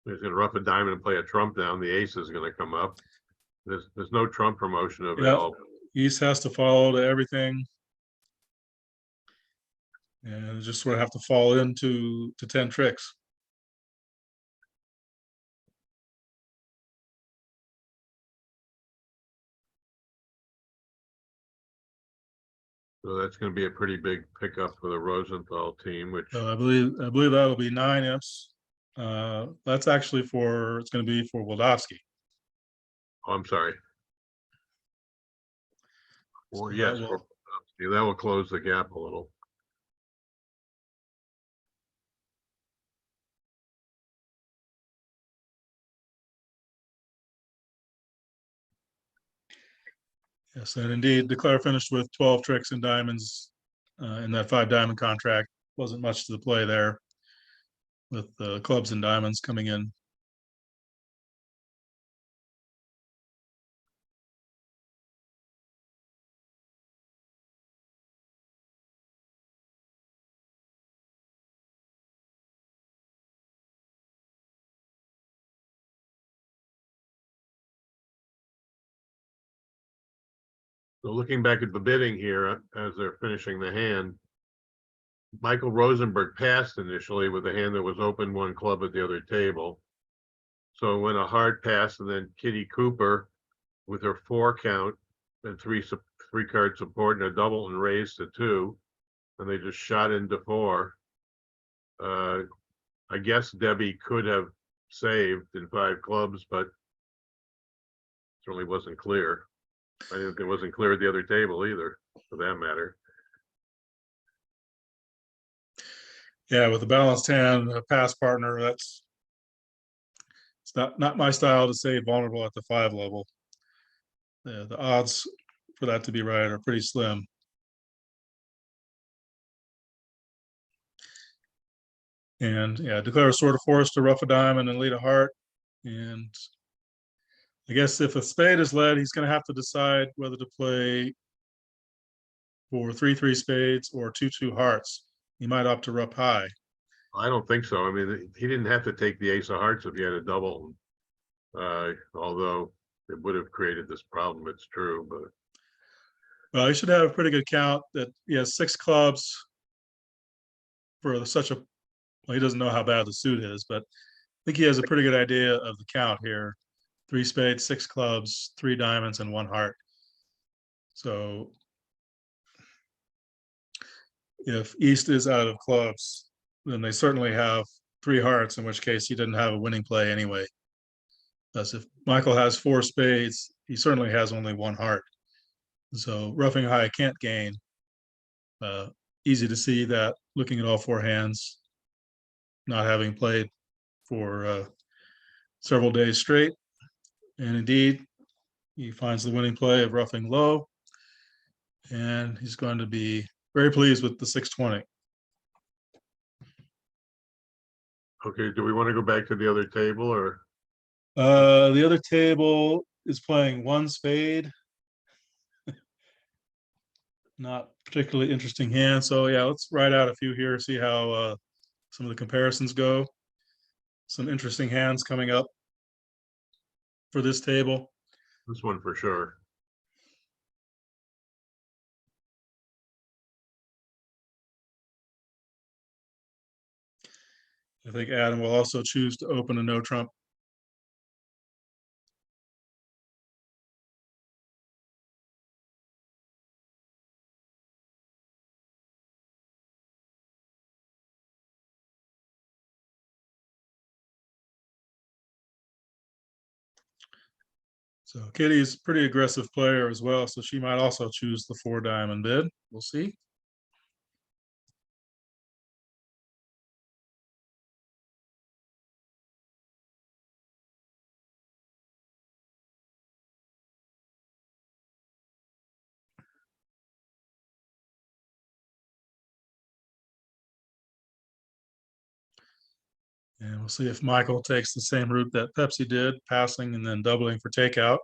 he's going to rough a diamond and play a trump down. The ace is going to come up. There's no trump promotion available. East has to follow to everything. And just sort of have to fall into 10 tricks. So that's going to be a pretty big pickup for the Rosenthal team, which So I believe that'll be 9 imps. That's actually it's going to be for Wildowski. oh, I'm sorry. Or So yes, that that will close the gap a little. Yes, and indeed, Declare finished with 12 tricks and diamonds in that 5 diamond contract. Wasn't much to the play there, with clubs and diamonds coming in. So looking back at the bidding here, as they're finishing the hand, Michael Rosenberg passed initially with a hand that was open one club at the other table. So it went a hard pass, and then Kitty Cooper with her 4 count and three card support and a double and raised to 2, and they just shot into 4. I guess Debbie could have saved in 5 clubs, but certainly wasn't clear. I think it wasn't clear at the other table either, for that matter. Yeah, with a balanced hand, a pass partner, it's not my style to say vulnerable at the 5 level. The odds for that to be right are pretty slim. And yeah, declare a sword of force to rough a diamond and lead a heart. And I guess if a spade is led, he's going to have to decide whether to play for 3-3 spades or 2-2 hearts. He might opt to rough high. I don't think so. I mean, he didn't have to take the ace of hearts if he had a double. Although it would have created this problem, it's true, but Well, he should have a pretty good count that he has 6 clubs for such a, well, he doesn't know how bad the suit is, but I think he has a pretty good idea of the count here. 3 spades, 6 clubs, 3 diamonds, and 1 heart. So if East is out of clubs, then they certainly have 3 hearts, in which case he didn't have a winning play anyway. Thus, if Michael has 4 spades, he certainly has only 1 heart. So roughing high can't gain. Easy to see that looking at all 4 hands, not having played for several days straight. And indeed, he finds the winning play of roughing low, and he's going to be very pleased with the 620. okay, do we want to go back to the other table, or The other table is playing 1 spade. Not particularly interesting hand. So yeah, let's write out a few here, see how some of the comparisons go. Some interesting hands coming up for this table. this one for sure? I think Adam will also choose to open a no trump. So Kitty's a pretty aggressive player as well, so she might also choose the 4 diamond bid. We'll see. And we'll see if Michael takes the same route that Pepsi did, passing and then doubling for takeout.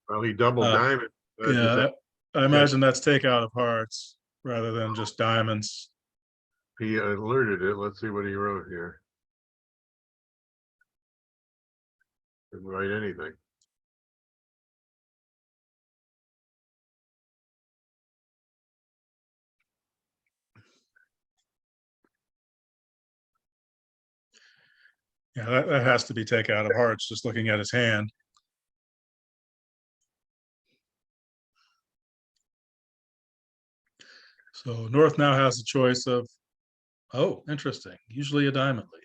Well, he doubled diamond. Does Yeah, that, I imagine that's takeout of hearts rather than just diamonds. he alerted it. Let's see what he wrote here. Didn't write anything. Yeah, that has to be takeout of hearts, just looking at his hand. So North now has a choice of, oh, interesting, usually a diamond lead.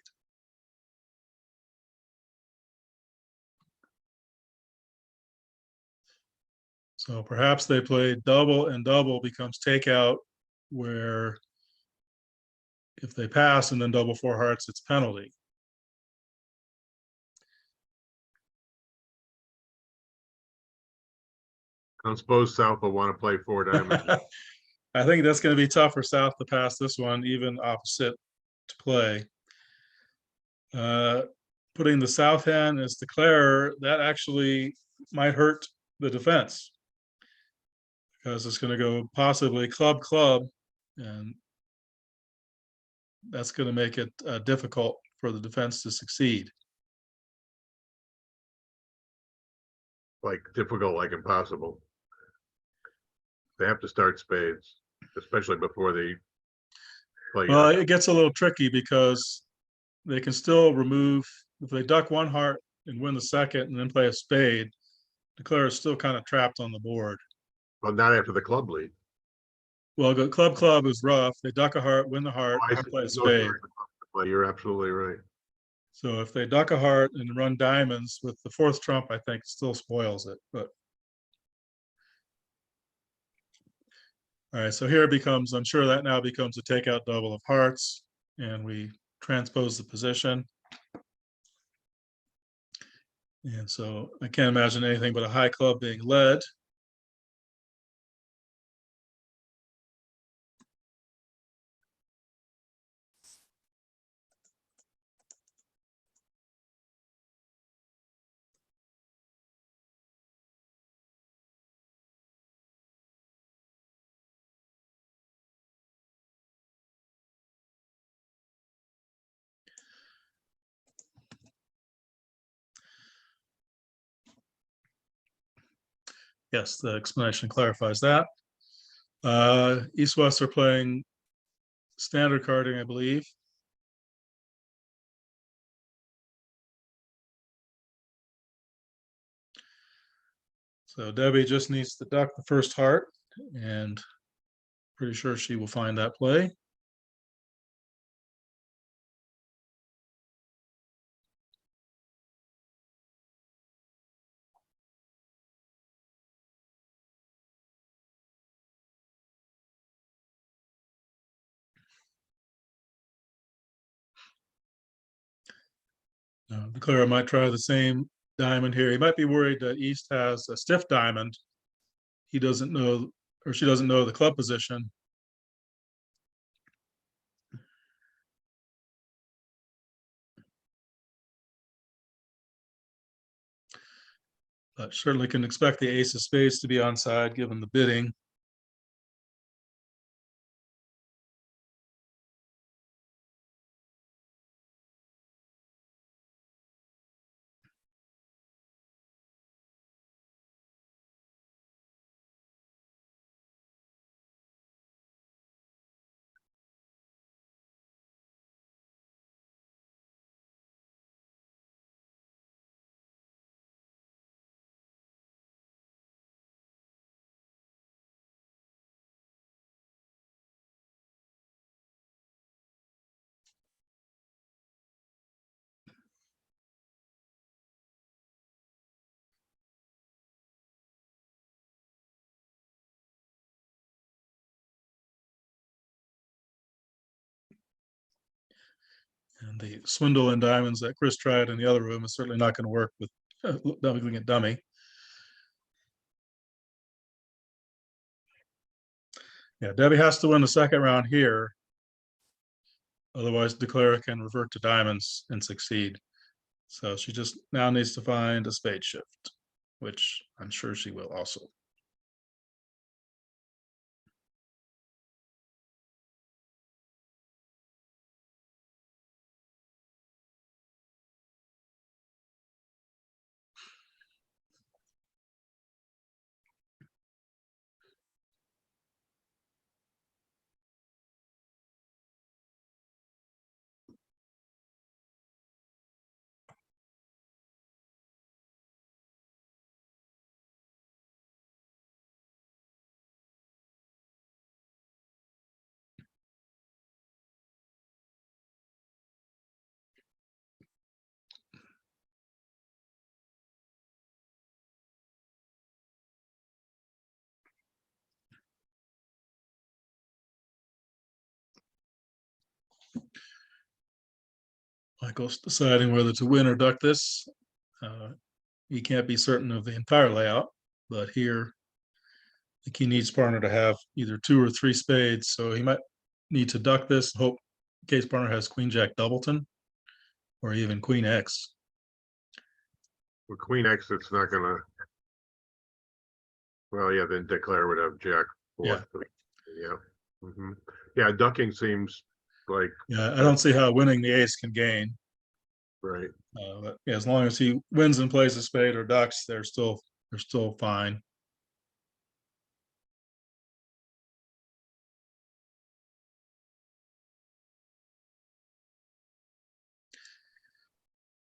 So perhaps they play double, and double becomes takeout, where if they pass and then double 4 hearts, it's penalty. I suppose South will want to play 4 diamonds. I think that's going to be tough for South to pass this one, even opposite to play. Putting the south hand as declarer, that actually might hurt the defense. Because it's going to go possibly club, club, and that's going to make it difficult for the defense to succeed. Like difficult, like impossible. They have to start spades, especially before they play. Well, it gets a little tricky because they can still remove, if they duck one heart and win the second and then play a spade, declare is still kind of trapped on the board. Well, not after the club lead. Well, the club club is rough. They duck a heart, win the heart, Oh, I and see. play a No spade. start. Well, you're absolutely right. So if they duck a heart and run diamonds with the fourth trump, I think still spoils it. But all right, so here it becomes, I'm sure that now becomes a takeout double of hearts, and we transpose the position. And so I can't imagine anything but a high club being led. Yes, the explanation clarifies that. East-West are playing standard carding, I believe. So Debbie just needs to duck the first heart, and pretty sure she will find that play. Declare might try the same diamond here. He might be worried that East has a stiff diamond. He doesn't know, or she doesn't know the club position. But certainly can expect the ace of spades to be onside given the bidding. And the swindle in diamonds that Chris tried in the other room is certainly not going to work with looking at dummy. Yeah, Debbie has to win the second round here. Otherwise, declare can revert to diamonds and succeed. So she just now needs to find a spade shift, which I'm sure she will also. Michael's deciding whether to win or duck this. He can't be certain of the entire layout, but here I think he needs partner to have either 2 or 3 spades. So he might need to duck this, hope case partner has queen jack doubleton. or even Queen X. With Queen X, it's not gonna. Well, yeah, then declare would have Jack. Yeah. Yeah. Yeah, ducking seems like. Yeah, I don't see how winning the ace can gain. Right. But yeah, as long as he wins and plays a spade or ducks, they're still fine.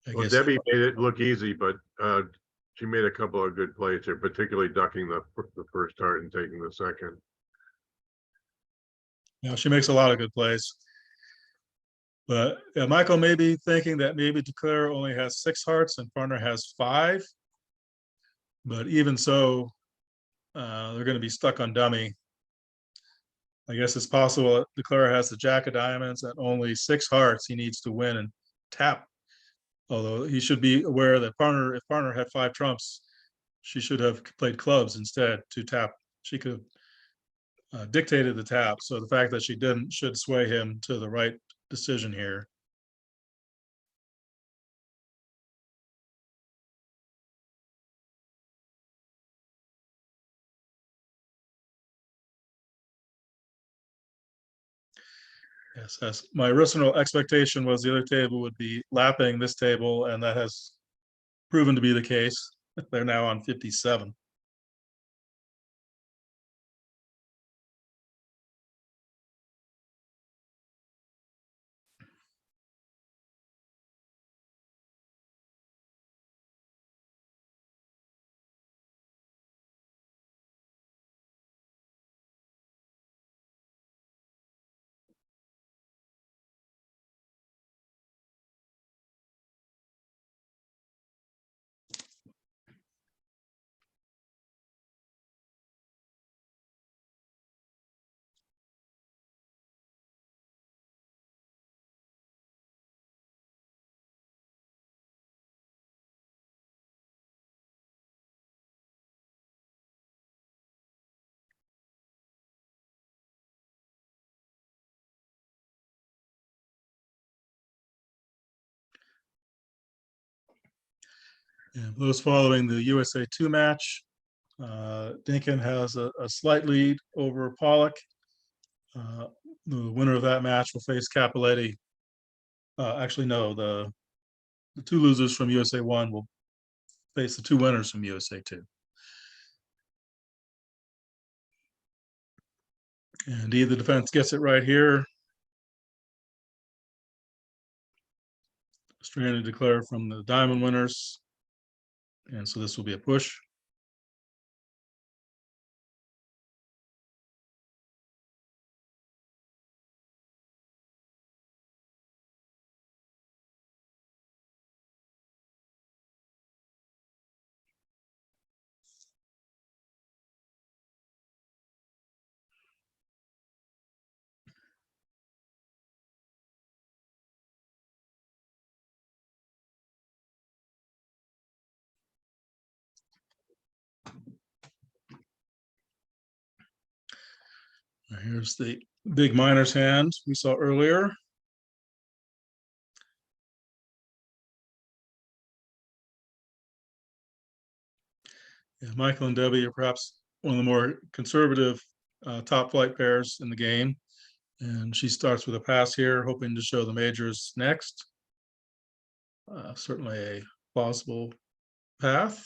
I Well, guess Debbie made it look easy, but she made a couple of good plays here, particularly ducking the first heart and taking the second. she makes a lot of good plays. But Michael may be thinking that maybe Declare only has 6 hearts and partner has 5. But even so, they're going to be stuck on dummy. I guess it's possible that Declare has the Jack of diamonds and only 6 hearts he needs to win and tap. Although he should be aware that if partner had 5 trumps, she should have played clubs instead to tap. She could have dictated the tap. So the fact that she didn't should sway him to the right decision here. Yes, as my original expectation was the other table would be lapping this table, and that has proven to be the case. They're now on 57. And those following the USA2 match, Dinkin has a slight lead over Pollock. The winner of that match will face Capoletti. Actually, no, the 2 losers from USA1 will face the 2 winners from USA2. And either defense gets it right here. Stranded Declare from the diamond winners. And so this will be a push. Here's the big minor's hand we saw earlier. Yeah, Michael and Debbie are perhaps one of the more conservative top flight pairs in the game. And she starts with a pass here, hoping to show the majors next. Certainly a plausible path.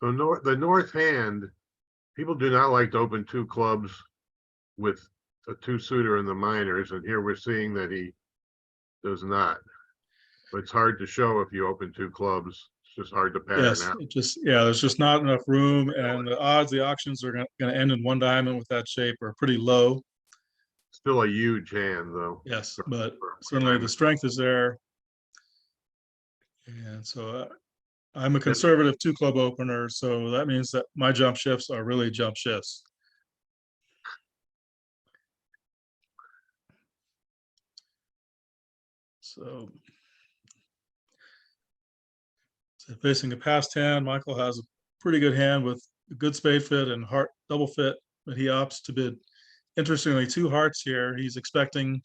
So the north hand, people do not like to open 2 clubs with a 2-suiter in the minors, and here we're seeing that he does not. But it's hard to show if you open 2 clubs. It's just hard to pattern Yes, out. there's just not enough room, and the odds the auctions are going to end in 1 diamond with that shape are pretty low. Still a huge hand, though. Yes, but certainly the strength is there. And so I'm a conservative 2 club opener, so that means that my jump shifts are really jump shifts. So facing a past hand, Michael has a pretty good hand with a good spade fit and heart double fit, but he opts to bid, interestingly, 2 hearts here. He's expecting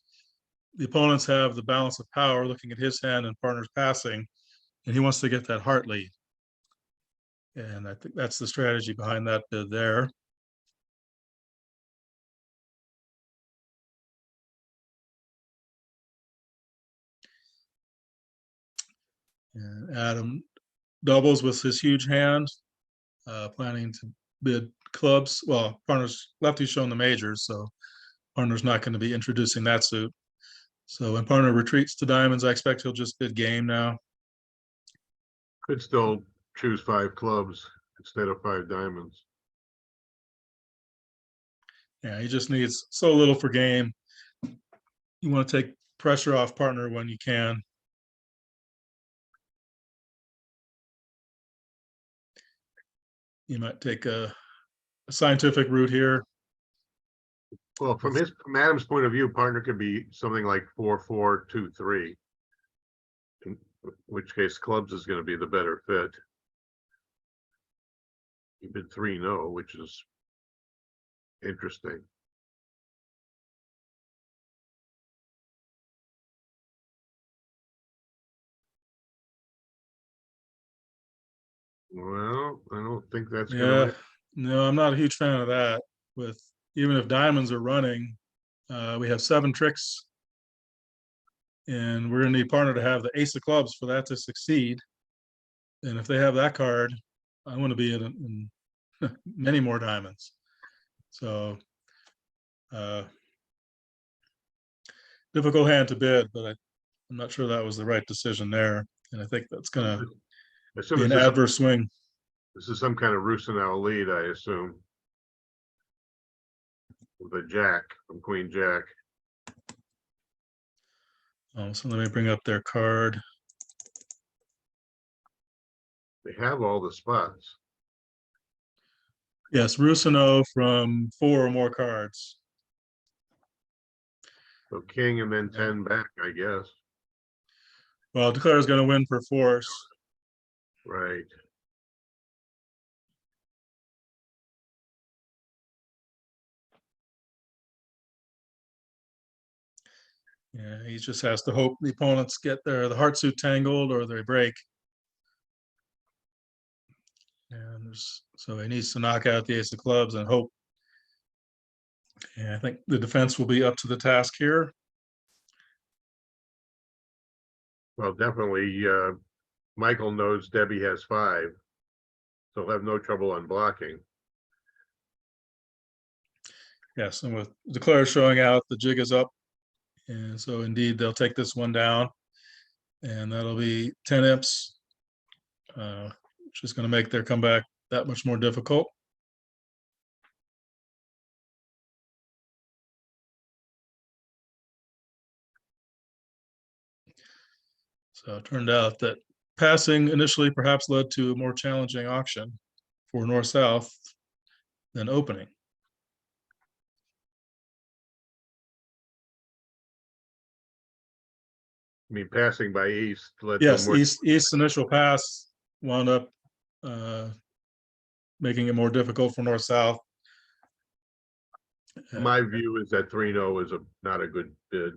the opponents have the balance of power looking at his hand and partner's passing, and he wants to get that heart lead. And I think that's the strategy behind that bid there. And Adam doubles with his huge hand, planning to bid clubs. Well, partner's lefty's showing the majors, so partner's not going to be introducing that suit. So when partner retreats to diamonds, I expect he'll just bid game now. Could still choose 5 clubs instead of 5 diamonds. Yeah, he just needs so little for game. You want to take pressure off partner when you can. You might take a scientific route here. Well, from Adam's point of view, partner could be something like 4-4-2-3. In which case clubs is going to be the better fit. He bid 3-0, which is interesting. Well, I don't think that's Yeah, gonna no, I'm not a huge fan of that. With even if diamonds are running, we have 7 tricks, and we're gonna need partner to have the ace of clubs for that to succeed. And if they have that card, I want to be in many more diamonds. So difficult hand to bid, but I'm not sure that was the right decision there. And I think that's gonna I assume be an adverse swing. this is some kind of Rusinow lead, I assume. With a jack from Queen Jack. So let me bring up their card. They have all the spots. Yes, Rusino from 4 or more cards. So king and then 10 back, I guess. Well, Declare is going to win for force. Right. Yeah, he just has to hope the opponents get the heart suit tangled or they break. And so he needs to knock out the ace of clubs and hope. And I think the defense will be up to the task here. Well, definitely, Michael knows Debbie has 5. So he'll have no trouble on blocking. Yes, and with Declare showing out, the jig is up. And so indeed, they'll take this one down. And that'll be 10 imps, which is going to make their comeback that much more difficult. So it turned out that passing initially perhaps led to a more challenging auction for North-South than opening. I mean, passing by East led to Yes, more. East's initial pass wound up making it more difficult for North-South. My view is that 3-0 is not a good bid.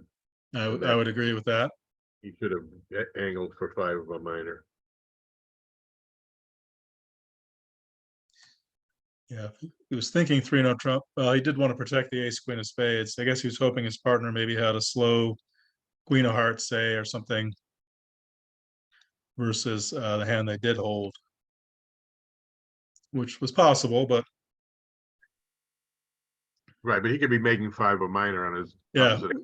I would agree with that. He should have angled for 5 of a minor. Yeah, he was thinking 3-0 trump. Well, he did want to protect the ace queen of spades. I guess he was hoping his partner maybe had a slow queen of hearts, say, or something, versus the hand they did hold, which was possible, but Right, but he could be making 5 a minor on his. yeah. Opposite.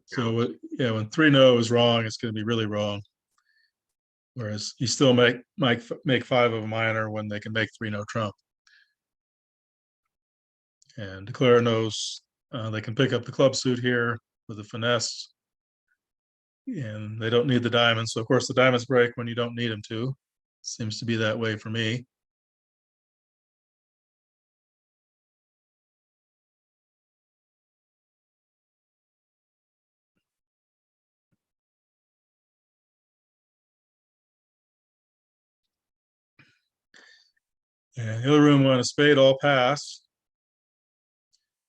So yeah, when 3-0 is wrong, it's going to be really wrong. Whereas you still make 5 of a minor when they can make 3-0 trump. And Declare knows they can pick up the club suit here with a finesse. And they don't need the diamonds. So of course the diamonds break when you don't need them to. Seems to be that way for me. And the other room won a spade all pass.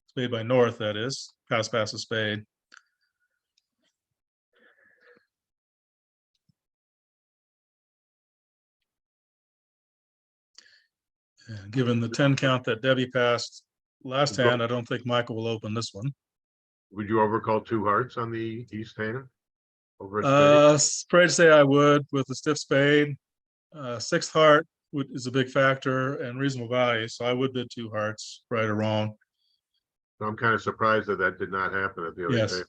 Spade by North, that is. Pass, pass, a spade. And given the 10 count that Debbie passed last Go- hand, I don't think Michael will open this one. Would you overcall 2 hearts on the east hand? Over a spade? Afraid to say I would with the stiff spade. Sixth heart is a big factor and reasonable value, so I would bid 2 hearts, right or wrong. I'm kind of surprised that that did not happen at the other Yes. table.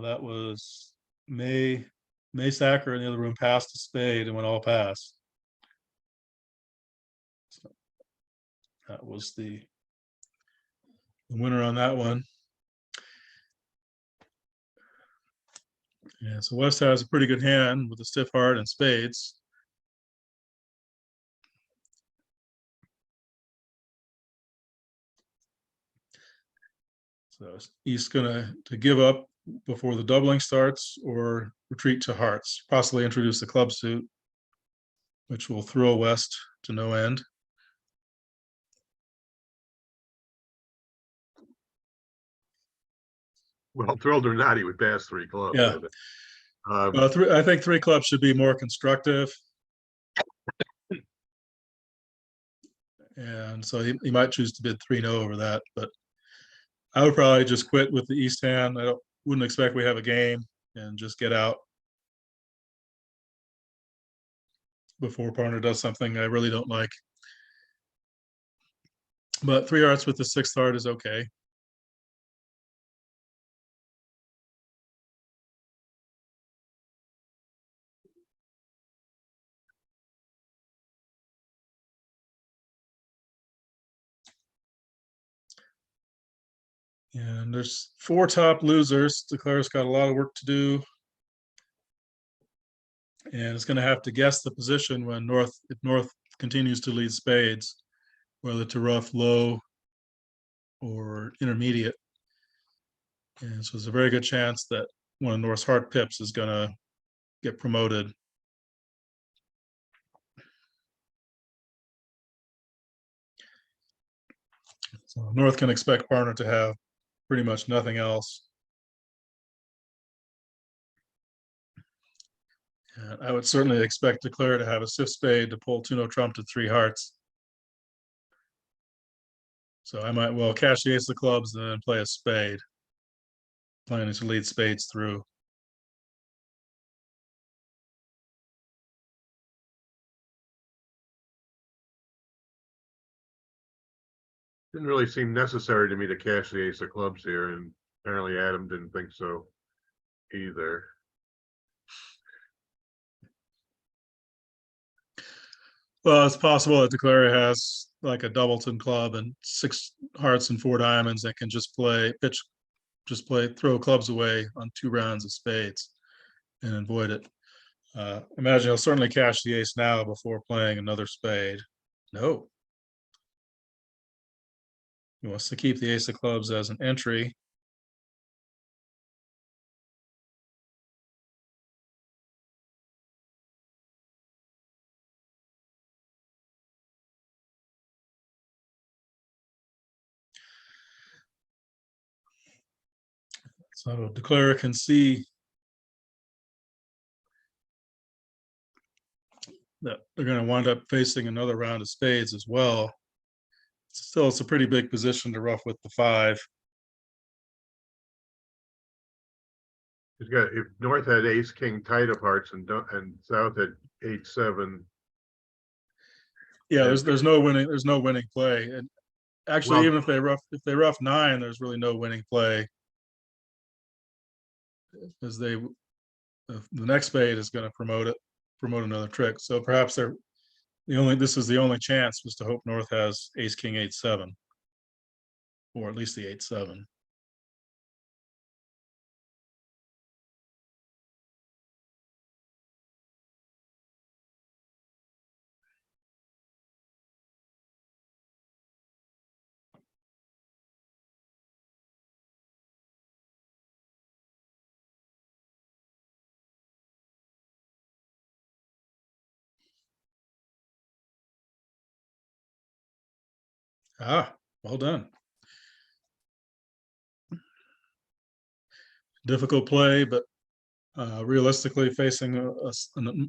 That was May Sacker in the other room passed a spade and went all pass. So that was the winner on that one. Yeah, so West has a pretty good hand with a stiff heart and spades. So East gonna give up before the doubling starts or retreat to hearts, possibly introduce the club suit, which will throw West to no end. Well, thrilled or not, he would pass 3 clubs. Yeah. I think 3 clubs should be more constructive. And so he might choose to bid 3-0 over that, but I would probably just quit with the East hand. Wouldn't expect we have a game and just get out before partner does something I really don't like. But 3 hearts with the 6th heart is okay. And there's 4 top losers. Declare's got a lot of work to do. And it's going to have to guess the position when if North continues to lead spades, whether to rough, low, or intermediate. And so there's a very good chance that one of North's heart pips is going to get promoted. So North can expect partner to have pretty much nothing else. And I would certainly expect Declare to have a stiff spade to pull 2-no trump to 3 hearts. So I might well cash the ace of clubs and then play a spade, planning to lead spades through. Didn't really seem necessary to me to cash the ace of clubs here, and apparently Adam didn't think so either. Well, it's possible that Declare has like a doubleton club and 6 hearts and 4 diamonds that can just throw clubs away on 2 rounds of spades and avoid it. Imagine he'll certainly cash the ace now before playing another spade. No. He wants to keep the ace of clubs as an entry. So Declare can see that they're going to wind up facing another round of spades as well. Still, it's a pretty big position to rough with the 5. He's got, if North had ace king tight of hearts and South had 8-7. Yeah, there's no winning play. And actually, Well, even if they rough 9, there's really no winning play, because the next spade is going to promote another trick. So perhaps this is the only chance, was to hope North has ace king 8-7, or at least the 8-7. Ah, well done. Difficult play, but realistically, facing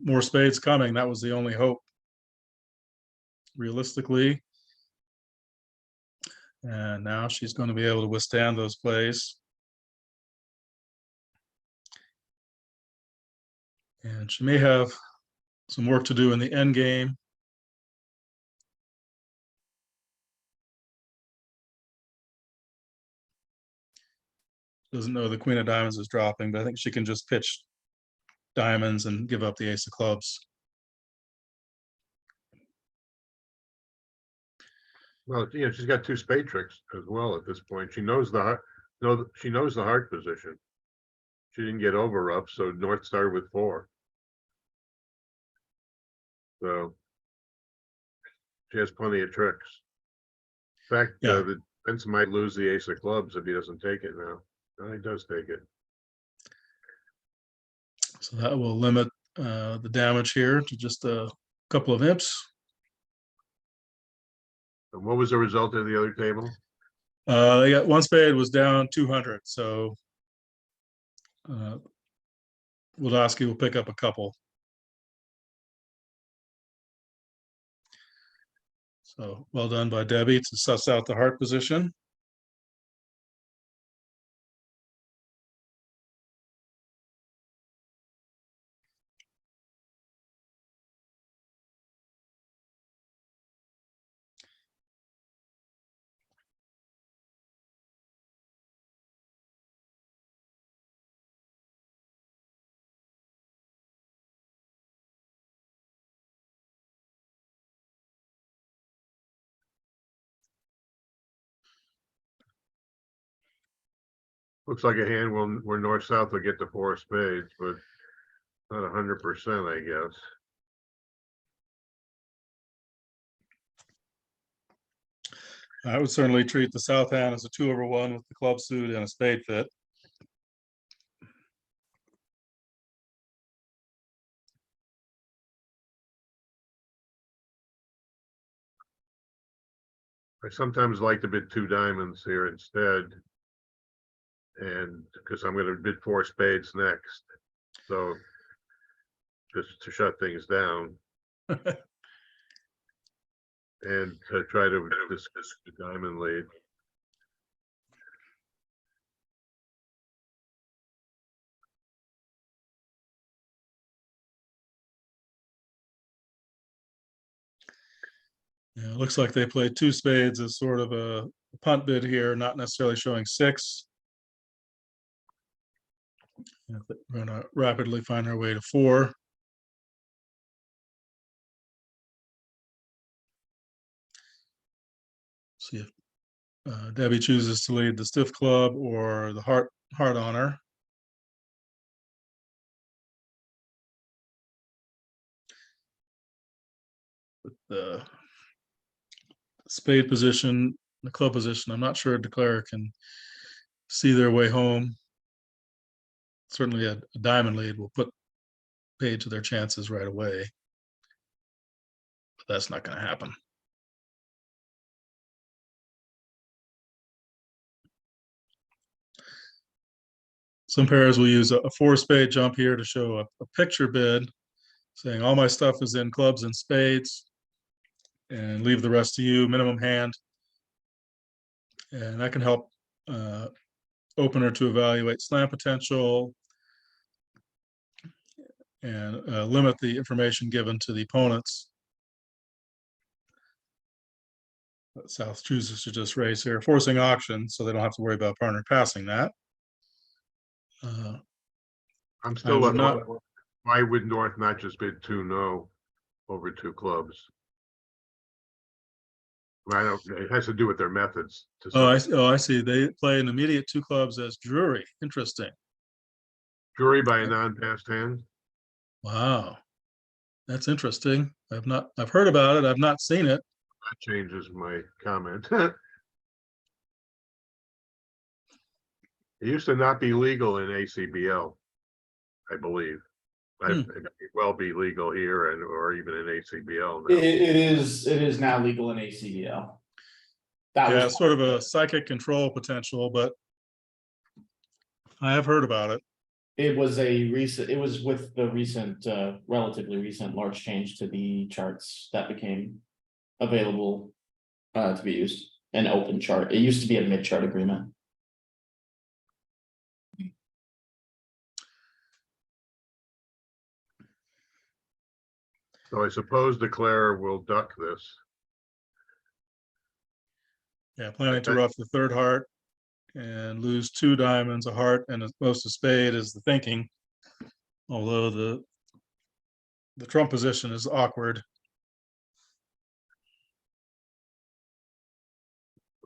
more spades coming, that was the only hope realistically. And now she's going to be able to withstand those plays. And she may have some work to do in the end game. Doesn't know the queen of diamonds is dropping, but I think she can just pitch diamonds and give up the ace of clubs. Well, you know, she's got two spade tricks as well at this point. She knows the heart, she knows the heart position. She didn't get over rough, so North started with 4. So she has plenty of tricks. In fact, Yeah. the Pence might lose the ace of clubs if he doesn't take it now. No, he does take it. So that will limit the damage here to just a couple of imps. And what was the result of the other table? They got one spade was down 200, so Wildowski will pick up a couple. So well done by Debbie to suss out the heart position. Looks like a hand where North South will get to 4 spades, but not 100%, I guess. I would certainly treat the south hand as a 2/1 with the club suit and a spade fit. I sometimes like to bid 2 diamonds here instead. And because I'm going to bid 4 spades next. So just to shut things down. And to try to discuss the diamond lead. Yeah, it looks like they played 2 spades as sort of a punt bid here, not necessarily showing 6. We're going to rapidly find our way to 4. See if Debbie chooses to lead the stiff club or the heart on her. With the spade position, the club position, I'm not sure a declarer can see their way home. Certainly a diamond lead will put paid to their chances right away. But that's not going to happen. Some pairs will use a 4 spade jump here to show a picture bid, saying all my stuff is in clubs and spades, and leave the rest to you, minimum hand. And that can help opener to evaluate slam potential and limit the information given to the opponents. But South chooses to just raise here, forcing auction, so they don't have to worry about partner passing that. I'm still left. not- Why would North not just bid 2 no over 2 clubs? I don't. It has to do with their methods. I see. They play an immediate 2 clubs as Drury. Interesting. Jury by a non-passed hand. Wow, that's interesting. I've heard about it. I've not seen it. That changes my comment. It used to not be legal in ACBL, I believe. It may well be legal here and or even in ACBL now. It is now legal in ACBL. That Yeah, was sort of a psychic control potential, but I have heard about it. it was with the recent relatively recent large change to the charts that became available to be used, an open chart. It used to be a mid-chart agreement. So I suppose declare will duck this. Yeah, planning to Okay. ruff the third heart and lose 2 diamonds, a heart, and most a spade is the thinking. Although the trump position is awkward.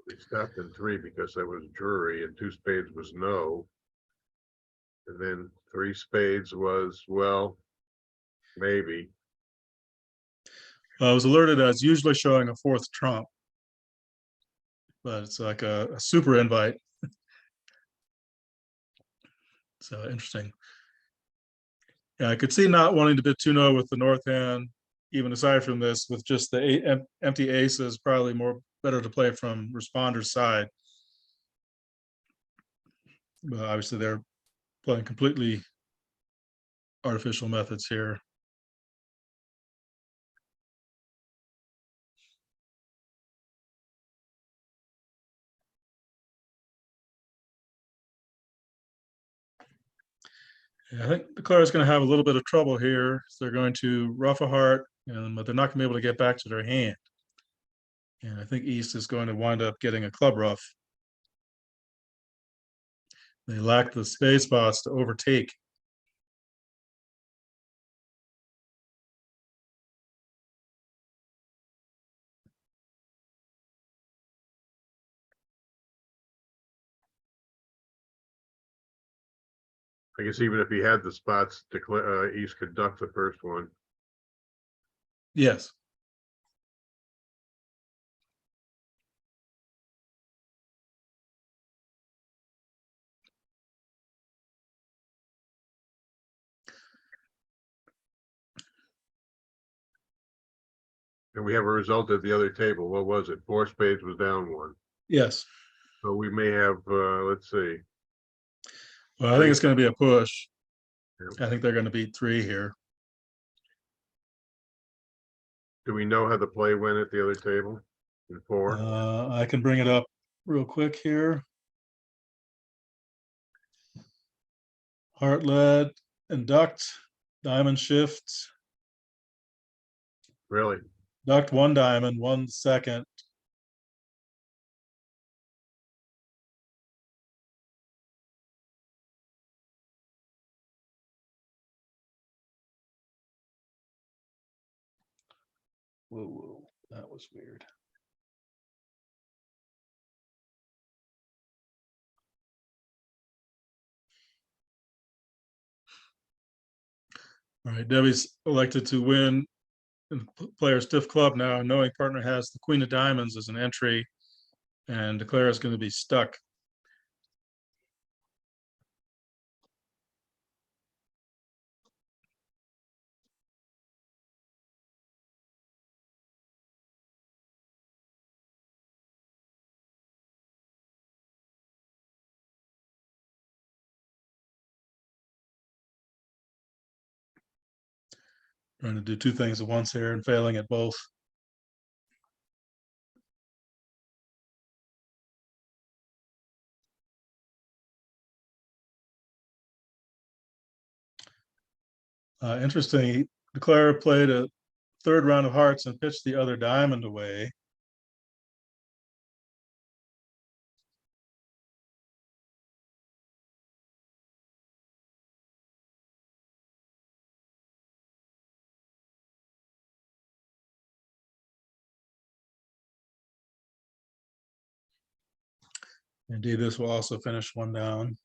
We stopped in 3 because that was jury and 2 spades was no. And then 3 spades was, well, maybe. I was alerted as usually showing a 4th trump, but it's like a super invite. So interesting. Yeah, I could see not wanting to bid 2-0 with the north hand, even aside from this, with just the empty aces, probably more better to play from responder's side. But obviously they're playing completely artificial methods here. Yeah, I think the Declare is going to have a little bit of trouble here. So they're going to rough a heart, but they're not going to be able to get back to their hand. And I think East is going to wind up getting a club rough. They lack the spade spots to overtake. I guess even if he had the spots, declare East could duck the first one. Yes. And we have a result at the other table. What was it? 4 spades was down 1. Yes. So we may have, let's see. Well, I think it's going to be a push. Yeah. I think they're going to beat 3 here. Do we know how the play went at the other table? In 4? I can bring it up real quick here. Heart led and ducked, diamond shift, Really? ducked 1 diamond, 1 second. Whoa, that was weird. All right, Debbie's elected to win and player stiff club now, knowing partner has the queen of diamonds as an entry, and Declare is going to be stuck. Trying to do 2 things at once here and failing at both. Interesting, Declare played a 3rd round of hearts and pitched the other diamond away. Indeed, this will also finish 1 down.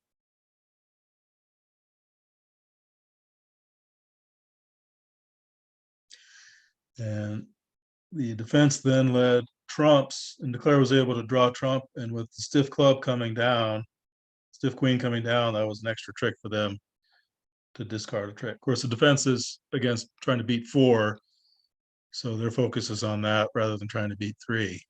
And the defense then led trumps, and Declare was able to draw trump. And with the stiff club coming down, stiff queen coming down, that was an extra trick for them to discard a trick. Of course, the defense is against trying to beat 4, so their focus is on that rather than trying to beat 3.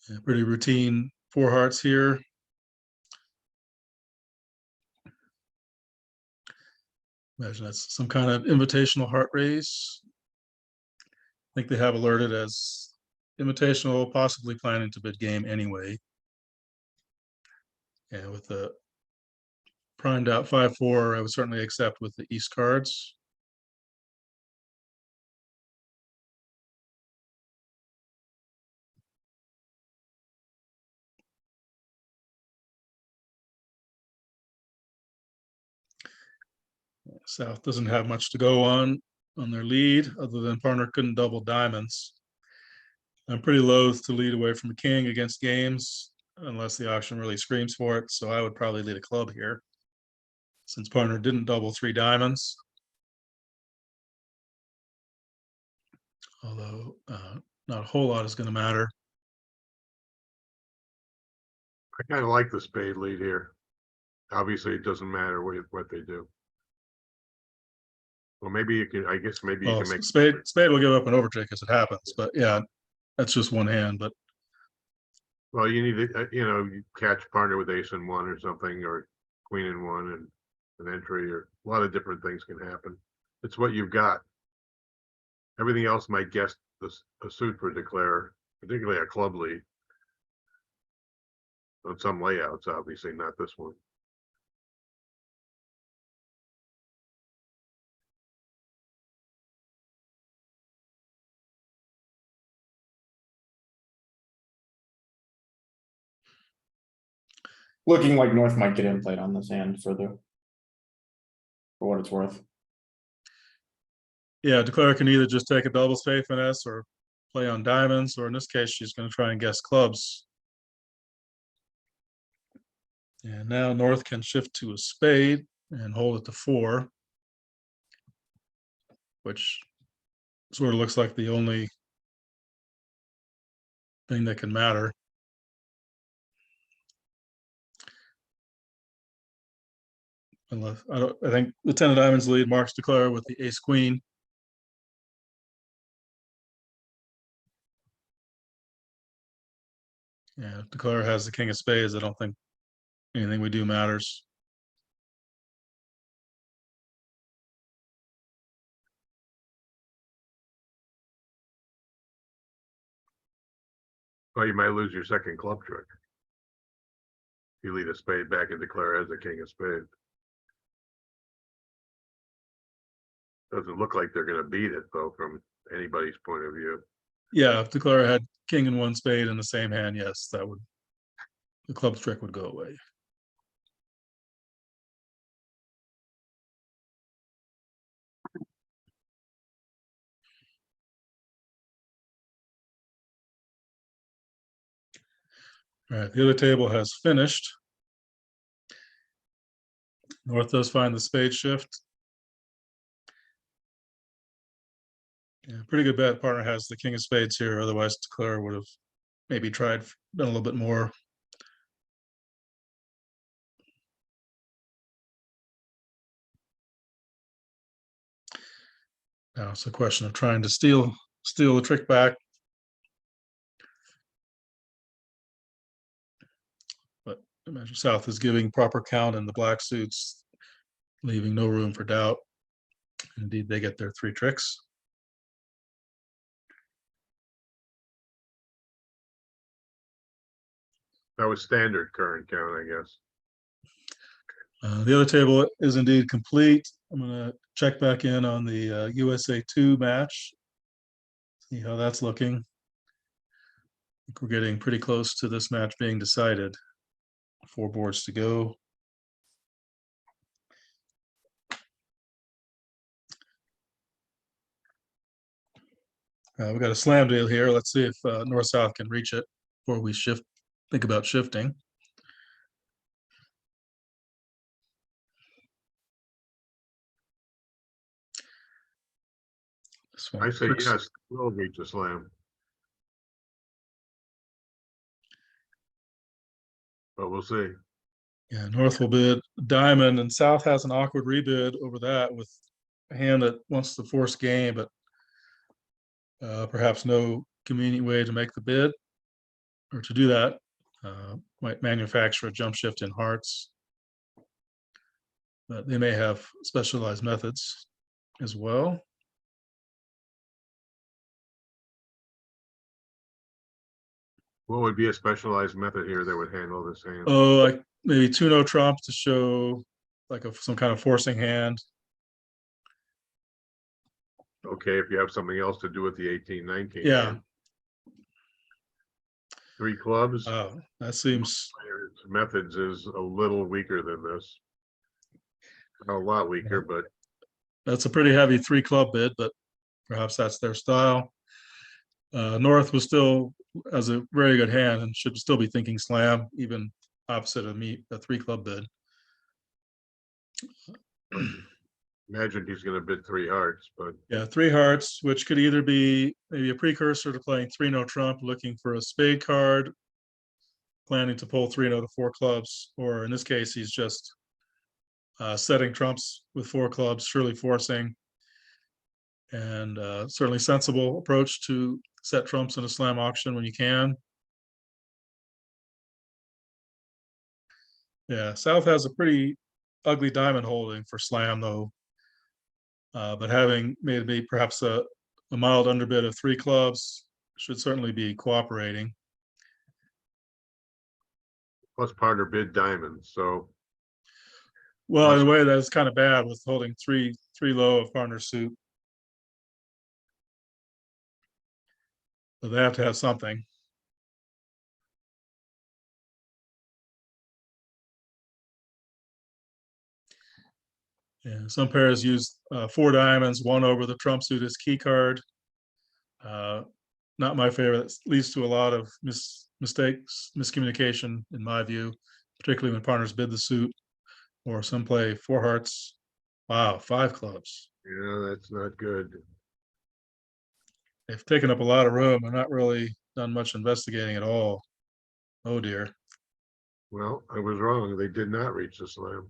Yeah, pretty routine 4 hearts here. Imagine that's some kind of invitational heart raise. I think they have alerted as invitational, possibly planning to bid game anyway. And with the primed out 5-4, I would certainly accept with the East cards. South doesn't have much to go on their lead, other than partner couldn't double diamonds. I'm pretty loath to lead away from a king against games unless the auction really screams for it. So I would probably lead a club here, since partner didn't double 3 diamonds. Although not a whole lot is going to matter. I kind of like the spade lead here. Obviously, it doesn't matter what they do. Well, maybe you can, I guess maybe you Well, can make. spade will give up an overcheck as it happens, but yeah, that's just one hand. But Well, you need to, you catch partner with ace and 1 or something, or queen and 1 and an entry, or a lot of different things can happen. It's what you've got. Everything else might guess a suit for declare, particularly a club lead. On some layouts, obviously, not this one. Looking like North might get in played on this hand for what it's worth. yeah, declare can either just take a double spade finesse or play on diamonds, or in this case, she's going to try and guess clubs. And now North can shift to a spade and hold it to 4, which sort of looks like the only thing that can matter. Unless I think the 10 of diamonds lead marks declare with the ace queen. Yeah, if declare has the king of spades, I don't think anything we do matters. Well, you might lose your second club trick. You lead a spade back and declare as a king of spades. Doesn't look like they're going to beat it, though, from anybody's point of view. Yeah, if declare had king and 1 spade in the same hand, yes, that would, the club trick would go away. All right, the other table has finished. North does find the spade shift. Yeah, pretty good bet. Partner has the king of spades here. Otherwise, declare would have maybe tried, done a little bit more. Now it's a question of trying to steal the trick back. But imagine South is giving proper count in the black suits, leaving no room for doubt. Indeed, they get their 3 tricks. That was standard current count, I guess. The other table is indeed complete. I'm going to check back in on the USA2 match, see how that's looking. I think we're getting pretty close to this match being decided. 4 boards to go. We've got a slam deal here. Let's see if North-South can reach it before we think about shifting. I say yes, we'll reach a slam. But we'll see. Yeah, North will bid diamond, and South has an awkward rebid over that with a hand that wants to force game, but perhaps no convenient way to make the bid. or to do that, might manufacture a jump shift in hearts. But they may have specialized methods as well. What would be a specialized method here that would handle this hand? Oh, like maybe 2-no trump to show like some kind of forcing hand. Okay, if you have something else to do with the 18-19. Yeah. hand. 3 clubs. That seems Methods is a little weaker than this. A lot weaker, but that's a pretty heavy 3-club bid, but perhaps that's their style. North was still has a very good hand and should still be thinking slam, even opposite of me, a 3-club bid. imagine he's going to bid 3 hearts, but Yeah, 3 hearts, which could either be maybe a precursor to playing 3-no trump, looking for a spade card, planning to pull 3-no to 4 clubs, or in this case, he's just setting trumps with 4 clubs, surely forcing, and certainly sensible approach to set trumps in a slam auction when you can. Yeah, South has a pretty ugly diamond holding for slam though, but having maybe perhaps a mild underbid of 3 clubs should certainly be cooperating. plus partner bid diamonds. So Well, in a way that's kind of bad with holding three low of partner suit. So they have to have something. Yeah, some pairs use 4 diamonds, 1 over the trump suit as key card. Not my favorite. It leads to a lot of mistakes, miscommunication, in my view, particularly when partners bid the suit, or some play 4 hearts. Wow, 5 clubs. yeah, that's not good. They've taken up a lot of room and not really done much investigating at all. Oh dear. Well, I was wrong. They did not reach the slam.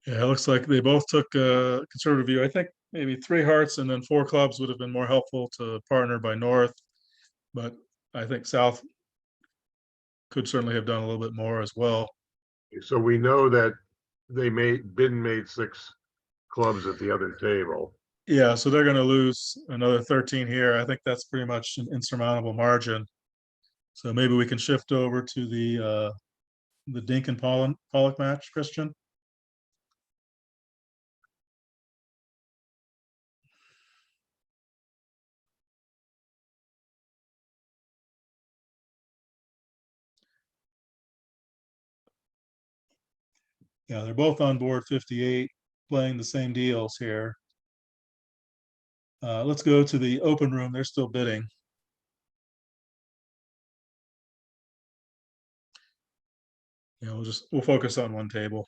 Yeah, it looks like they both took a conservative view. I think maybe 3 hearts and then 4 clubs would have been more helpful to partner by North, but I think South could certainly have done a little bit more as well. So we know that they made 6 clubs at the other table. Yeah, so they're going to lose another 13 here. I think that's pretty much an insurmountable margin. So maybe we can shift over to the Dink and Pollock match, Christian. Yeah, they're both on board 58, playing the same deals here. Let's go to the open room. They're still bidding. Yeah, we'll focus on one table.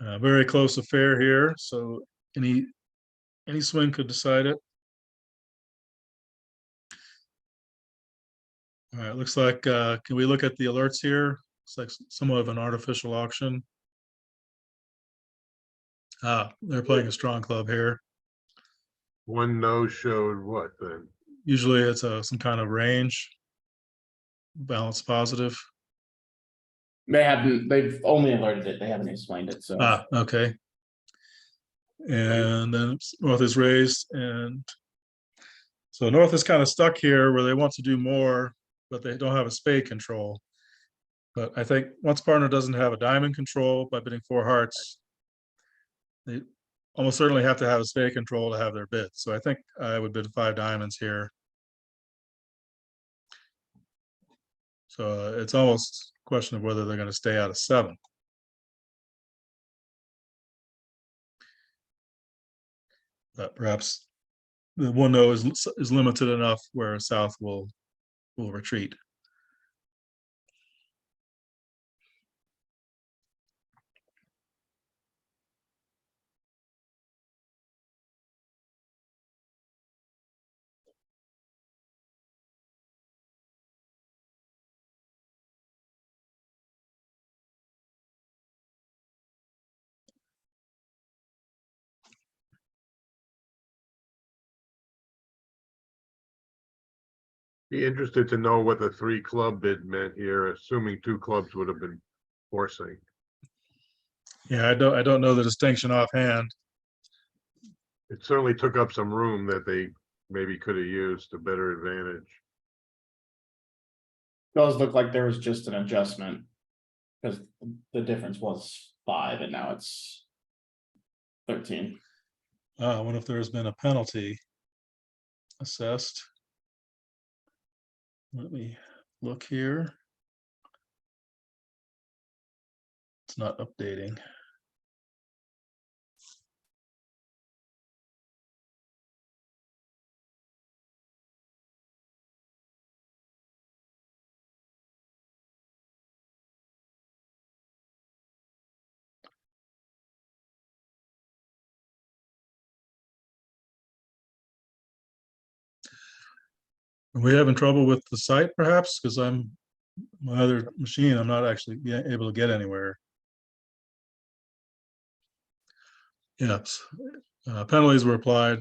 Very close affair here, so any swing could decide it. All right, looks like can we look at the alerts here? It's like somewhat of an artificial auction. They're playing a strong club here. 1 no showed what then? Usually it's some kind of range, balance positive. They've only alerted it, they haven't explained it, so. Okay. And then North is raised, and so North is kind of stuck here where they want to do more, but they don't have a spade control. But I think once partner doesn't have a diamond control by bidding 4 hearts, they almost certainly have to have a spade control to have their bid. So I think I would bid 5 diamonds here. So it's almost a question of whether they're going to stay out of 7. But perhaps the 1-no is limited enough where South will retreat. Be interested to know what the 3 club bid meant here, assuming 2 clubs would have been forcing. Yeah, I don't know the distinction offhand. It certainly took up some room that they maybe could have used to better advantage. Does look like there was just an adjustment. Because the difference was 5 and now it's 13. I wonder if there's been a penalty assessed. Let me look here. It's not updating. Are we having trouble with the site perhaps? Because my other machine, I'm not actually able to get anywhere. Yes, penalties were applied.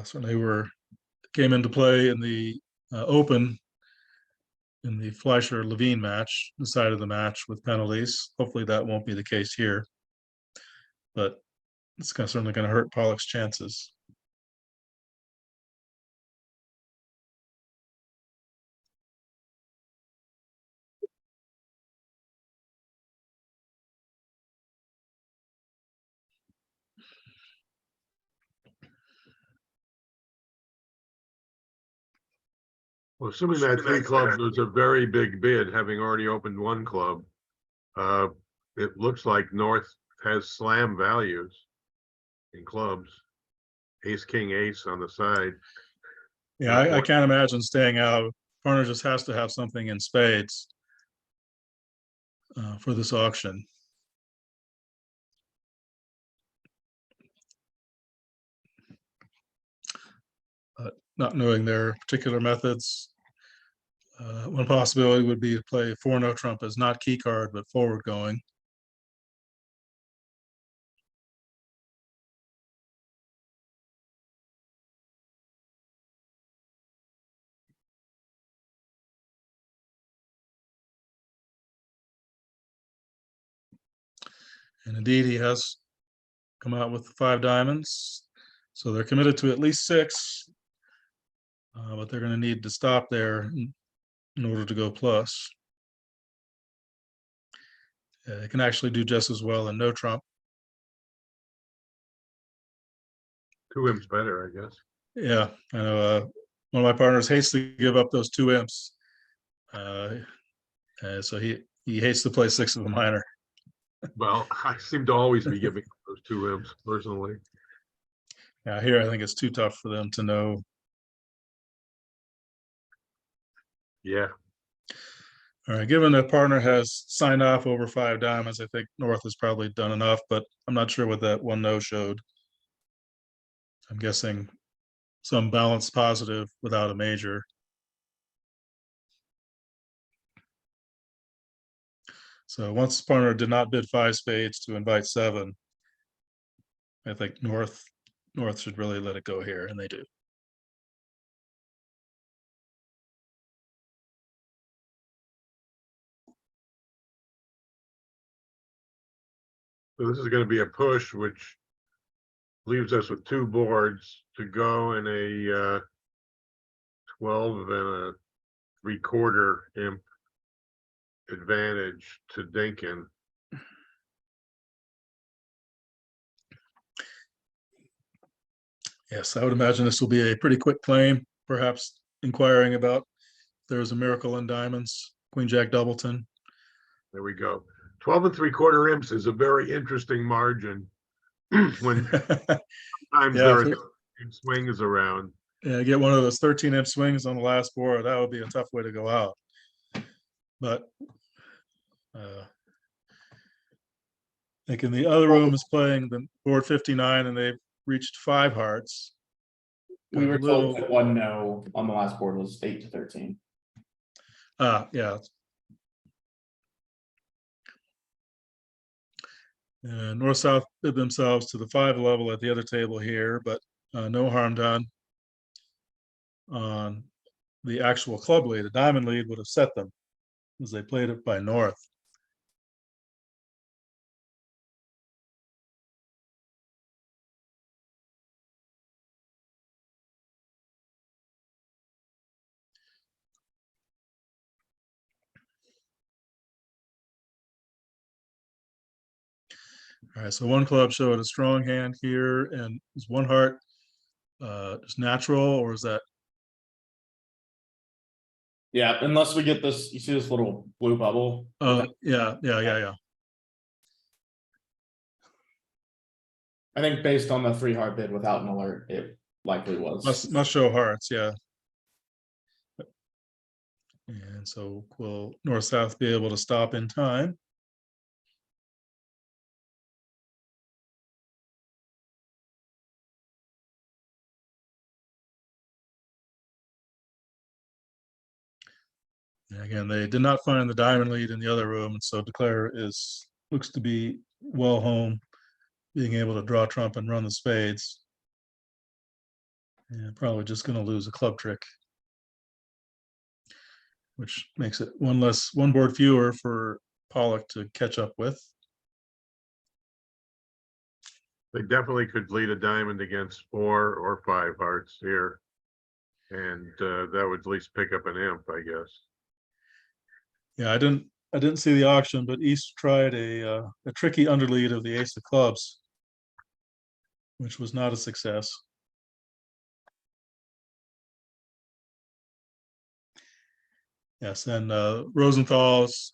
So they came into play in the open in the Fleischer Levine match, decided the match with penalties. Hopefully that won't be the case here, but it's certainly going to hurt Pollock's chances. Well, assuming that 3 clubs was a very big bid, having already opened 1 club, it looks like North has slam values in clubs. Ace, king, ace on the side. Yeah, I can't imagine staying out. Partner just has to have something in spades for this auction. Not knowing their particular methods, one possibility would be to play 4-no trump as not key card, but forward going. And indeed, he has come out with 5 diamonds. So they're committed to at least 6, but they're going to need to stop there in order to go plus. It can actually do just as well in no trump. 2 imps better, I guess. Yeah, I know. One of my partners hates to give up those 2 imps, so he hates to play 6 of a minor. Well, I seem to always be giving those 2 imps personally. Yeah, here I think it's too tough for them to know. Yeah. All right, given that partner has signed off over 5 diamonds, I think North has probably done enough, but I'm not sure what that 1-no showed. I'm guessing some balanced positive without a major. So once partner did not bid 5 spades to invite 7, I think North should really let it go here, and they do. So this is going to be a push, which leaves us with 2 boards to go in a 12 and a 3/4 imp advantage to Dinkin. Yes, I would imagine this will be a pretty quick claim, perhaps inquiring about if there's a miracle in diamonds, Queen Jack Doubleton. There we go. 12 and 3/4 imps is a very interesting margin when sometimes Yeah, there are swings around. yeah, get one of those 13 imp swings on the last board. That would be a tough way to go out. But I think in the other room is playing the board 59, and they've reached 5 hearts. We were A little- told that 1-no on the last board was 8 to 13. Yeah. North-South bid themselves to the 5 level at the other table here, but no harm done. on the actual club lead. A diamond lead would have set them as they played it by north. All right, so one club showed a strong hand here, and is one heart just natural, or is that? Yeah, unless we get this, you see this little blue bubble? Yeah. I think based on the 3 heart bid without an alert, it likely was. Must show hearts, yeah. And so will north-south be able to stop in time? And again, they did not find the diamond lead in the other room, and so declare looks to be well home, being able to draw trump and run the spades. And probably just going to lose a club trick, which makes it one board fewer for Pollock to catch up with. They definitely could lead a diamond against 4 or 5 hearts here. And that would at least pick up an imp, I guess. Yeah, I didn't see the auction, but East tried a tricky underlead of the ace of clubs, which was not a success. Yes, and Rosenthal's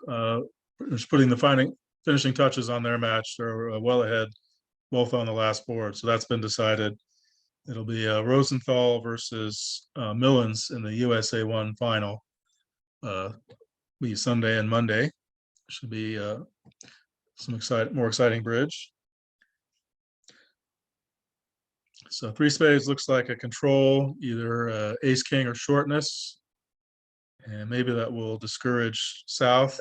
is putting the finishing touches on their match. They're well ahead, both on the last board. So that's been decided. It'll be Rosenthal versus Millens in the USA1 final. Be Sunday and Monday. Should be some more exciting bridge. So 3 spades looks like a control, either ace king or shortness. And maybe that will discourage south.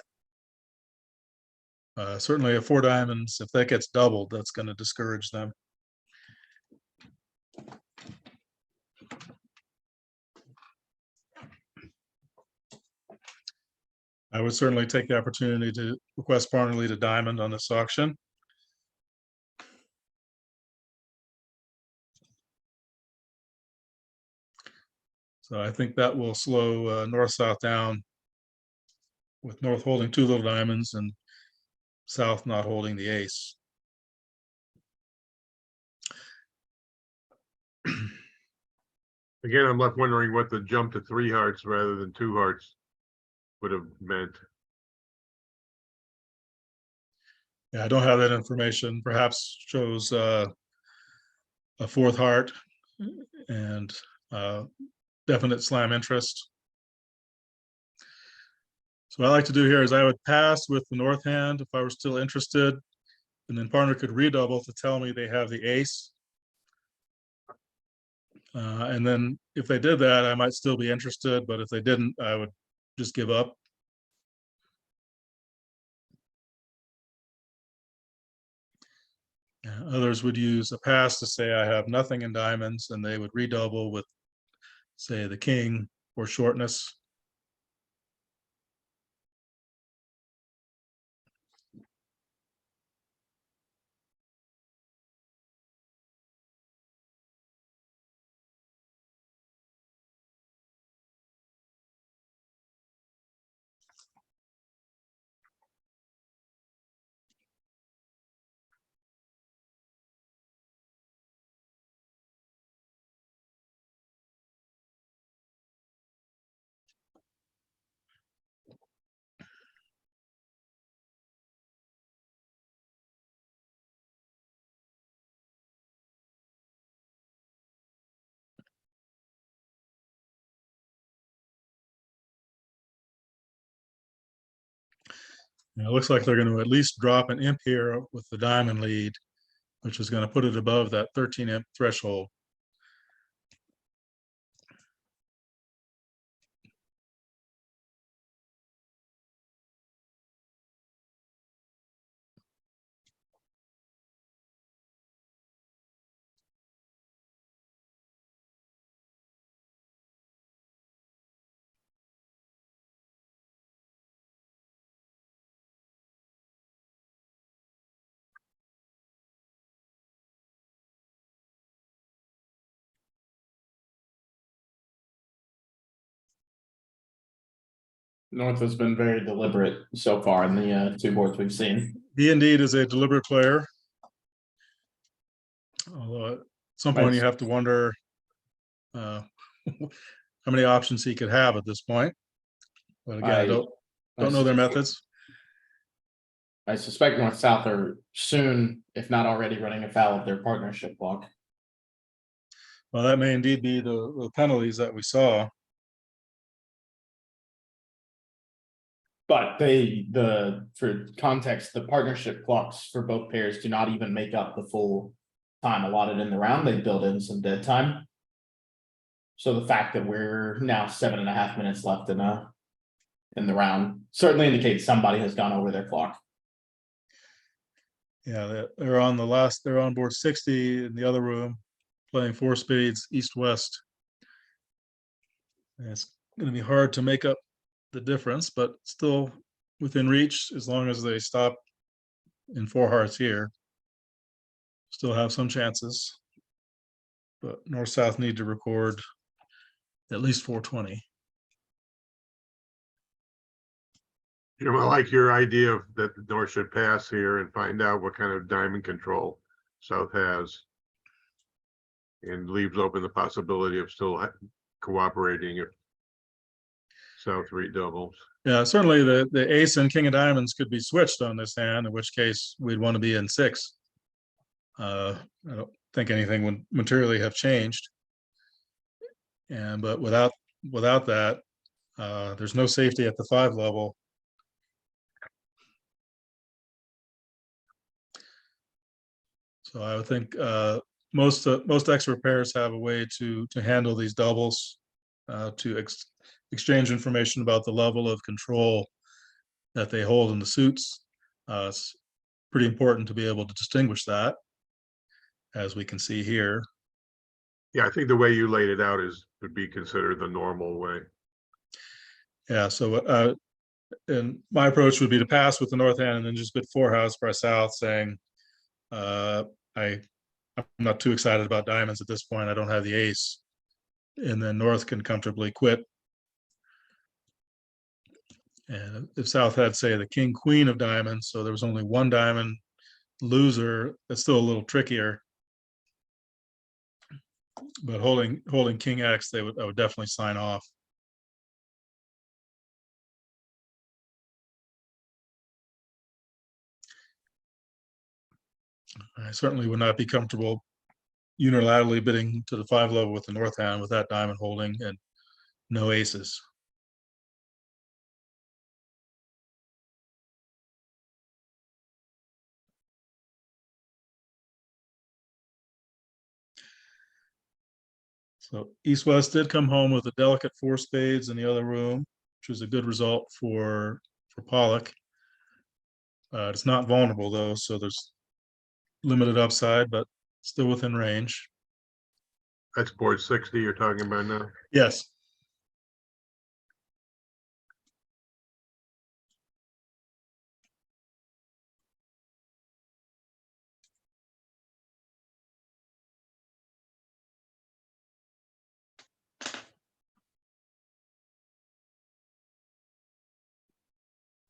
Certainly a 4 diamonds, if that gets doubled, that's going to discourage them. I would certainly take the opportunity to request partner lead a diamond on this auction. So I think that will slow north-south down, with north holding 2 little diamonds and south not holding the ace. Again, I'm left wondering what the jump to 3 hearts rather than 2 hearts would have meant. Yeah, I don't have that information. Perhaps shows a 4th heart and definite slam interest. So what I like to do here is I would pass with the north hand if I were still interested, and then partner could redouble to tell me they have the ace. And then if they did that, I might still be interested, but if they didn't, I would just give up. Others would use a pass to say I have nothing in diamonds, and they would redouble with, say, the king or shortness. It looks like they're going to at least drop an imp here with the diamond lead, which is going to put it above that 13 imp threshold. North has been very deliberate so far in the two boards we've seen. He indeed is a deliberate player. Although at some point you have to wonder how many options he could have at this point. But again, I don't know their methods. I suspect North South are soon, if not already, running afoul of their partnership block. Well, that may indeed be the penalties that we saw. But for context, the partnership clocks for both pairs do not even make up the full time allotted in the round. They build in some dead time. So the fact that we're now 7.5 minutes left in the round certainly indicates somebody has gone over their clock. Yeah, they're on board 60 in the other room, playing 4 spades, east-west. It's going to be hard to make up the difference, but still within reach as long as they stop in 4 hearts here. Still have some chances, but North-South need to record at least 420. I like your idea of that the North should pass here and find out what kind of diamond control South has. And leaves open the possibility of still cooperating if South redoubles. Yeah, certainly the ace and king of diamonds could be switched on this hand, in which case we'd want to be in 6. I don't think anything would materially have changed. But without that, there's no safety at the 5 level. So I would think most expert pairs have a way to handle these doubles, to exchange information about the level of control that they hold in the suits. It's pretty important to be able to distinguish that, as we can see here. Yeah, I think the way you laid it out would be considered the normal way. Yeah, so and my approach would be to pass with the north hand and then just bid 4 house by South, saying I'm not too excited about diamonds at this point. I don't have the ace. And then North can comfortably quit. And if South had, say, the king queen of diamonds, so there was only 1 diamond loser, that's still a little trickier. But holding king X, I would definitely sign off. I certainly would not be comfortable unilaterally bidding to the 5 level with the north hand with that diamond holding and no aces. So East-West did come home with a delicate 4 spades in the other room, which was a good result for Pollock. It's not vulnerable though, so there's limited upside, but still within range. That's board 60 you're talking about now? Yes.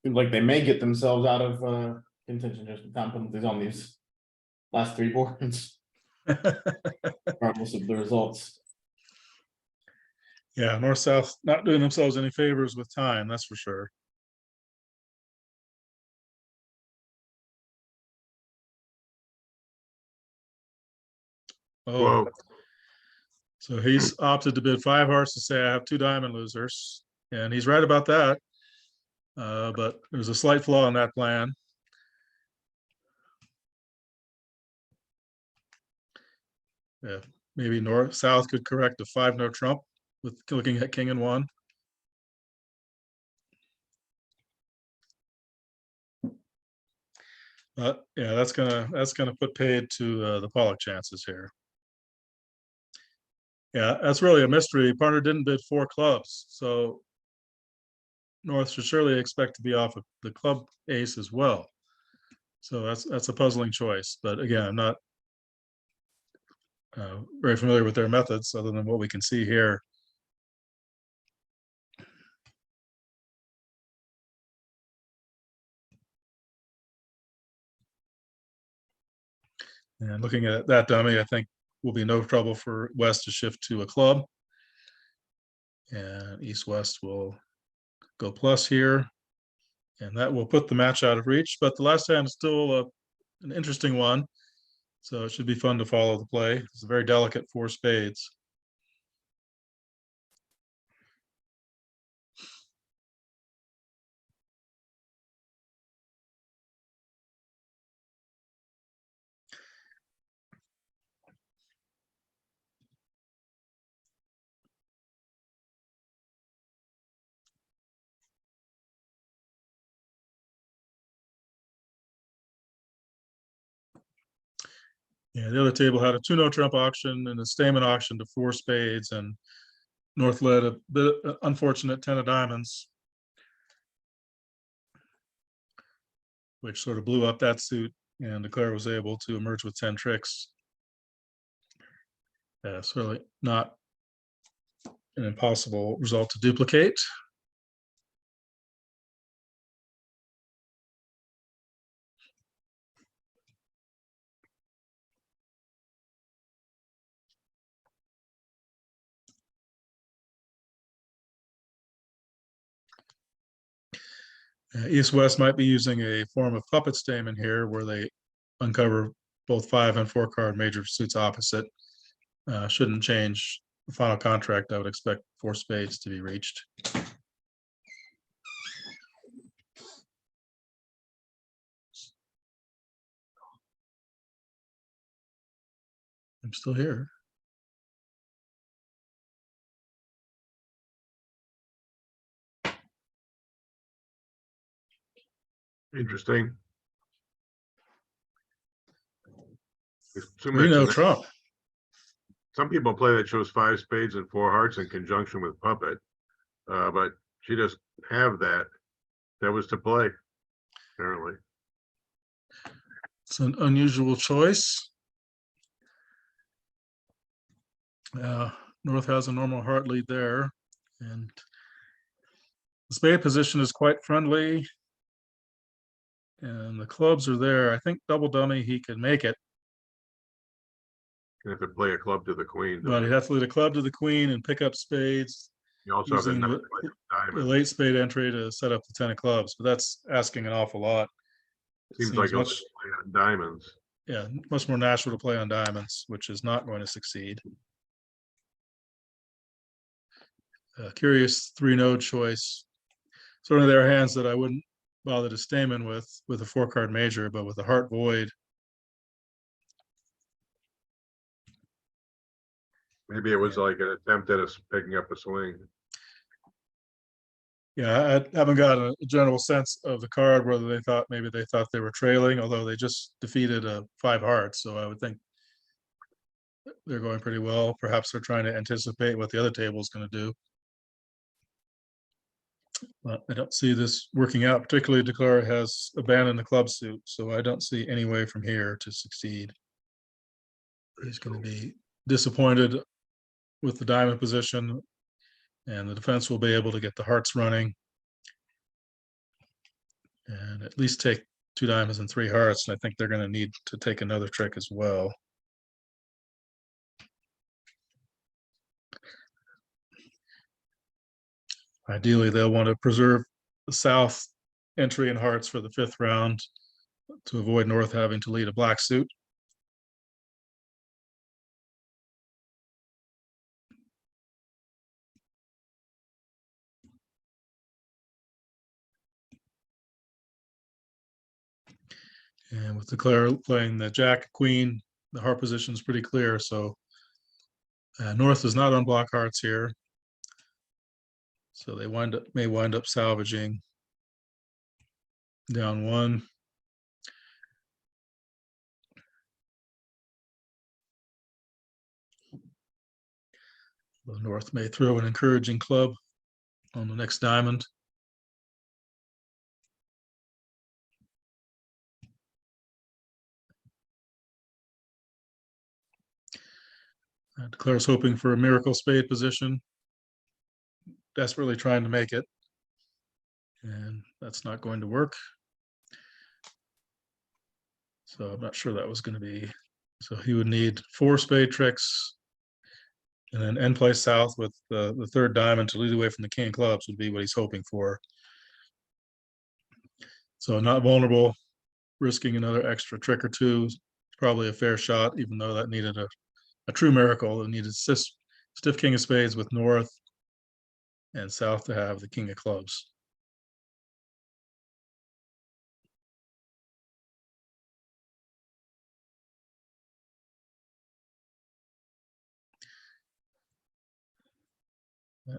Seems like they may get themselves out of contention just with time penalties on these last 3 boards, regardless of the results. Yeah, North-South not doing themselves any favors with time, that's for sure. Oh, Well, so he's opted to bid 5 hearts to say I have 2 diamond losers, and he's right about that. But there's a slight flaw in that plan. Yeah, maybe North-South could correct a 5 no trump with looking at king and 1. But yeah, that's gonna put paid to the Pollock chances here. Yeah, that's really a mystery. Partner didn't bid 4 clubs, so North should surely expect to be off of the club ace as well. So that's a puzzling choice. But again, I'm not very familiar with their methods other than what we can see here. And looking at that dummy, I think will be no trouble for West to shift to a club. And East-West will go plus here. And that will put the match out of reach, but the last hand is still an interesting one. So it should be fun to follow the play. It's a very delicate 4 spades. Yeah, the other table had a 2-no trump auction and a Stamen auction to 4 spades, and North led a bit unfortunate 10 of diamonds, which sort of blew up that suit, and Declare was able to emerge with 10 tricks. It's really not an impossible result to duplicate. East-West might be using a form of puppet stamen here where they uncover both 5 and 4 card major suits opposite. Shouldn't change the final contract. I would expect 4 spades to be reached. I'm still here. Interesting. There's too We much know in it. Trump. Some people play that shows 5 spades and 4 hearts in conjunction with puppet, but she doesn't have that. That was to play, apparently. It's an unusual choice. North has a normal heart lead there, and the spade position is quite friendly, and the clubs are there. I think double dummy, he could make it, You have to play a club to the queen. but he'd have to lead a club to the queen and pick up spades, You also have to using not the play diamond. late spade entry to set up the 10 of clubs, but that's asking an awful lot. It Seems like it much, was play on diamonds. yeah, much more natural to play on diamonds, which is not going to succeed. Curious 3-node choice. Certainly there are hands that I wouldn't bother to stamen with a 4-card major, but with a heart void. Maybe it was like an attempt at us picking up a swing. Yeah, I haven't got a general sense of the card, whether maybe they thought they were trailing, although they just defeated a 5 hearts. So I would think they're going pretty well. Perhaps they're trying to anticipate what the other table is going to do. But I don't see this working out, particularly Declare has abandoned the club suit, so I don't see any way from here to succeed. He's going to be disappointed with the diamond position, and the defense will be able to get the hearts running and at least take 2 diamonds and 3 hearts. And I think they're going to need to take another trick as well. Ideally, they'll want to preserve the south entry in hearts for the 5th round to avoid North having to lead a black suit. And with Declare playing the Jack Queen, the heart position is pretty clear. So North does not unblock hearts here. So they may wind up salvaging down 1. The North may throw an encouraging club on the next diamond. Declare's hoping for a miracle spade position, desperately trying to make it, and that's not going to work. So I'm not sure that was going to be So he would need 4 spade tricks. And then end play south with the third diamond to lead away from the king of clubs would be what he's hoping for. So not vulnerable, risking another extra trick or two, probably a fair shot, even though that needed a true miracle. It needed stiff king of spades with north and south to have the king of clubs.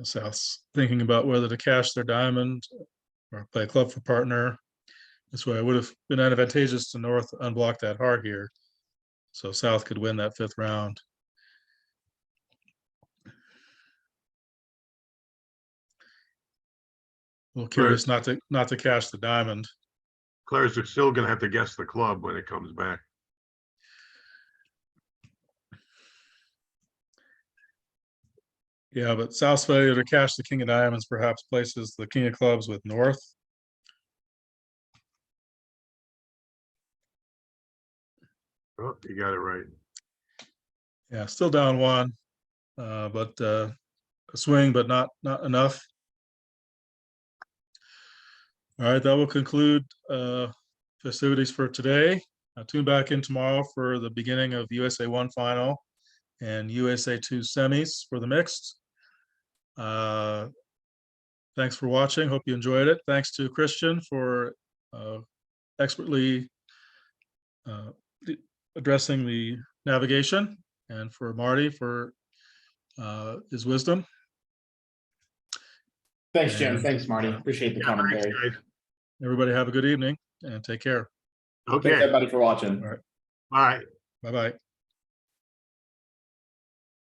South's thinking about whether to cash their diamond or play a club for partner. This way, it would have been advantageous to north to unblock that heart here, so south could win that 5th round. A little curious not to cash the diamond. Players are still gonna have to guess the club when it comes back. Yeah, but South's failure to cash the king of diamonds perhaps places the king of clubs with north. Oh, you got it right. Yeah, still down 1, but a swing, but not enough. All right, that will conclude festivities for today. Tune back in tomorrow for the beginning of USA1 final and USA2 semis for the mixed. Thanks for watching. Hope you enjoyed it. Thanks to Christian for expertly addressing the navigation, and for Marty for his wisdom. Thanks, Jim. And- Thanks, Marty. Appreciate the Yeah, thanks, commentary. guys. Everybody have a good evening and take care. Thanks, Okay, everybody, for watching. All right. bye. Bye-bye.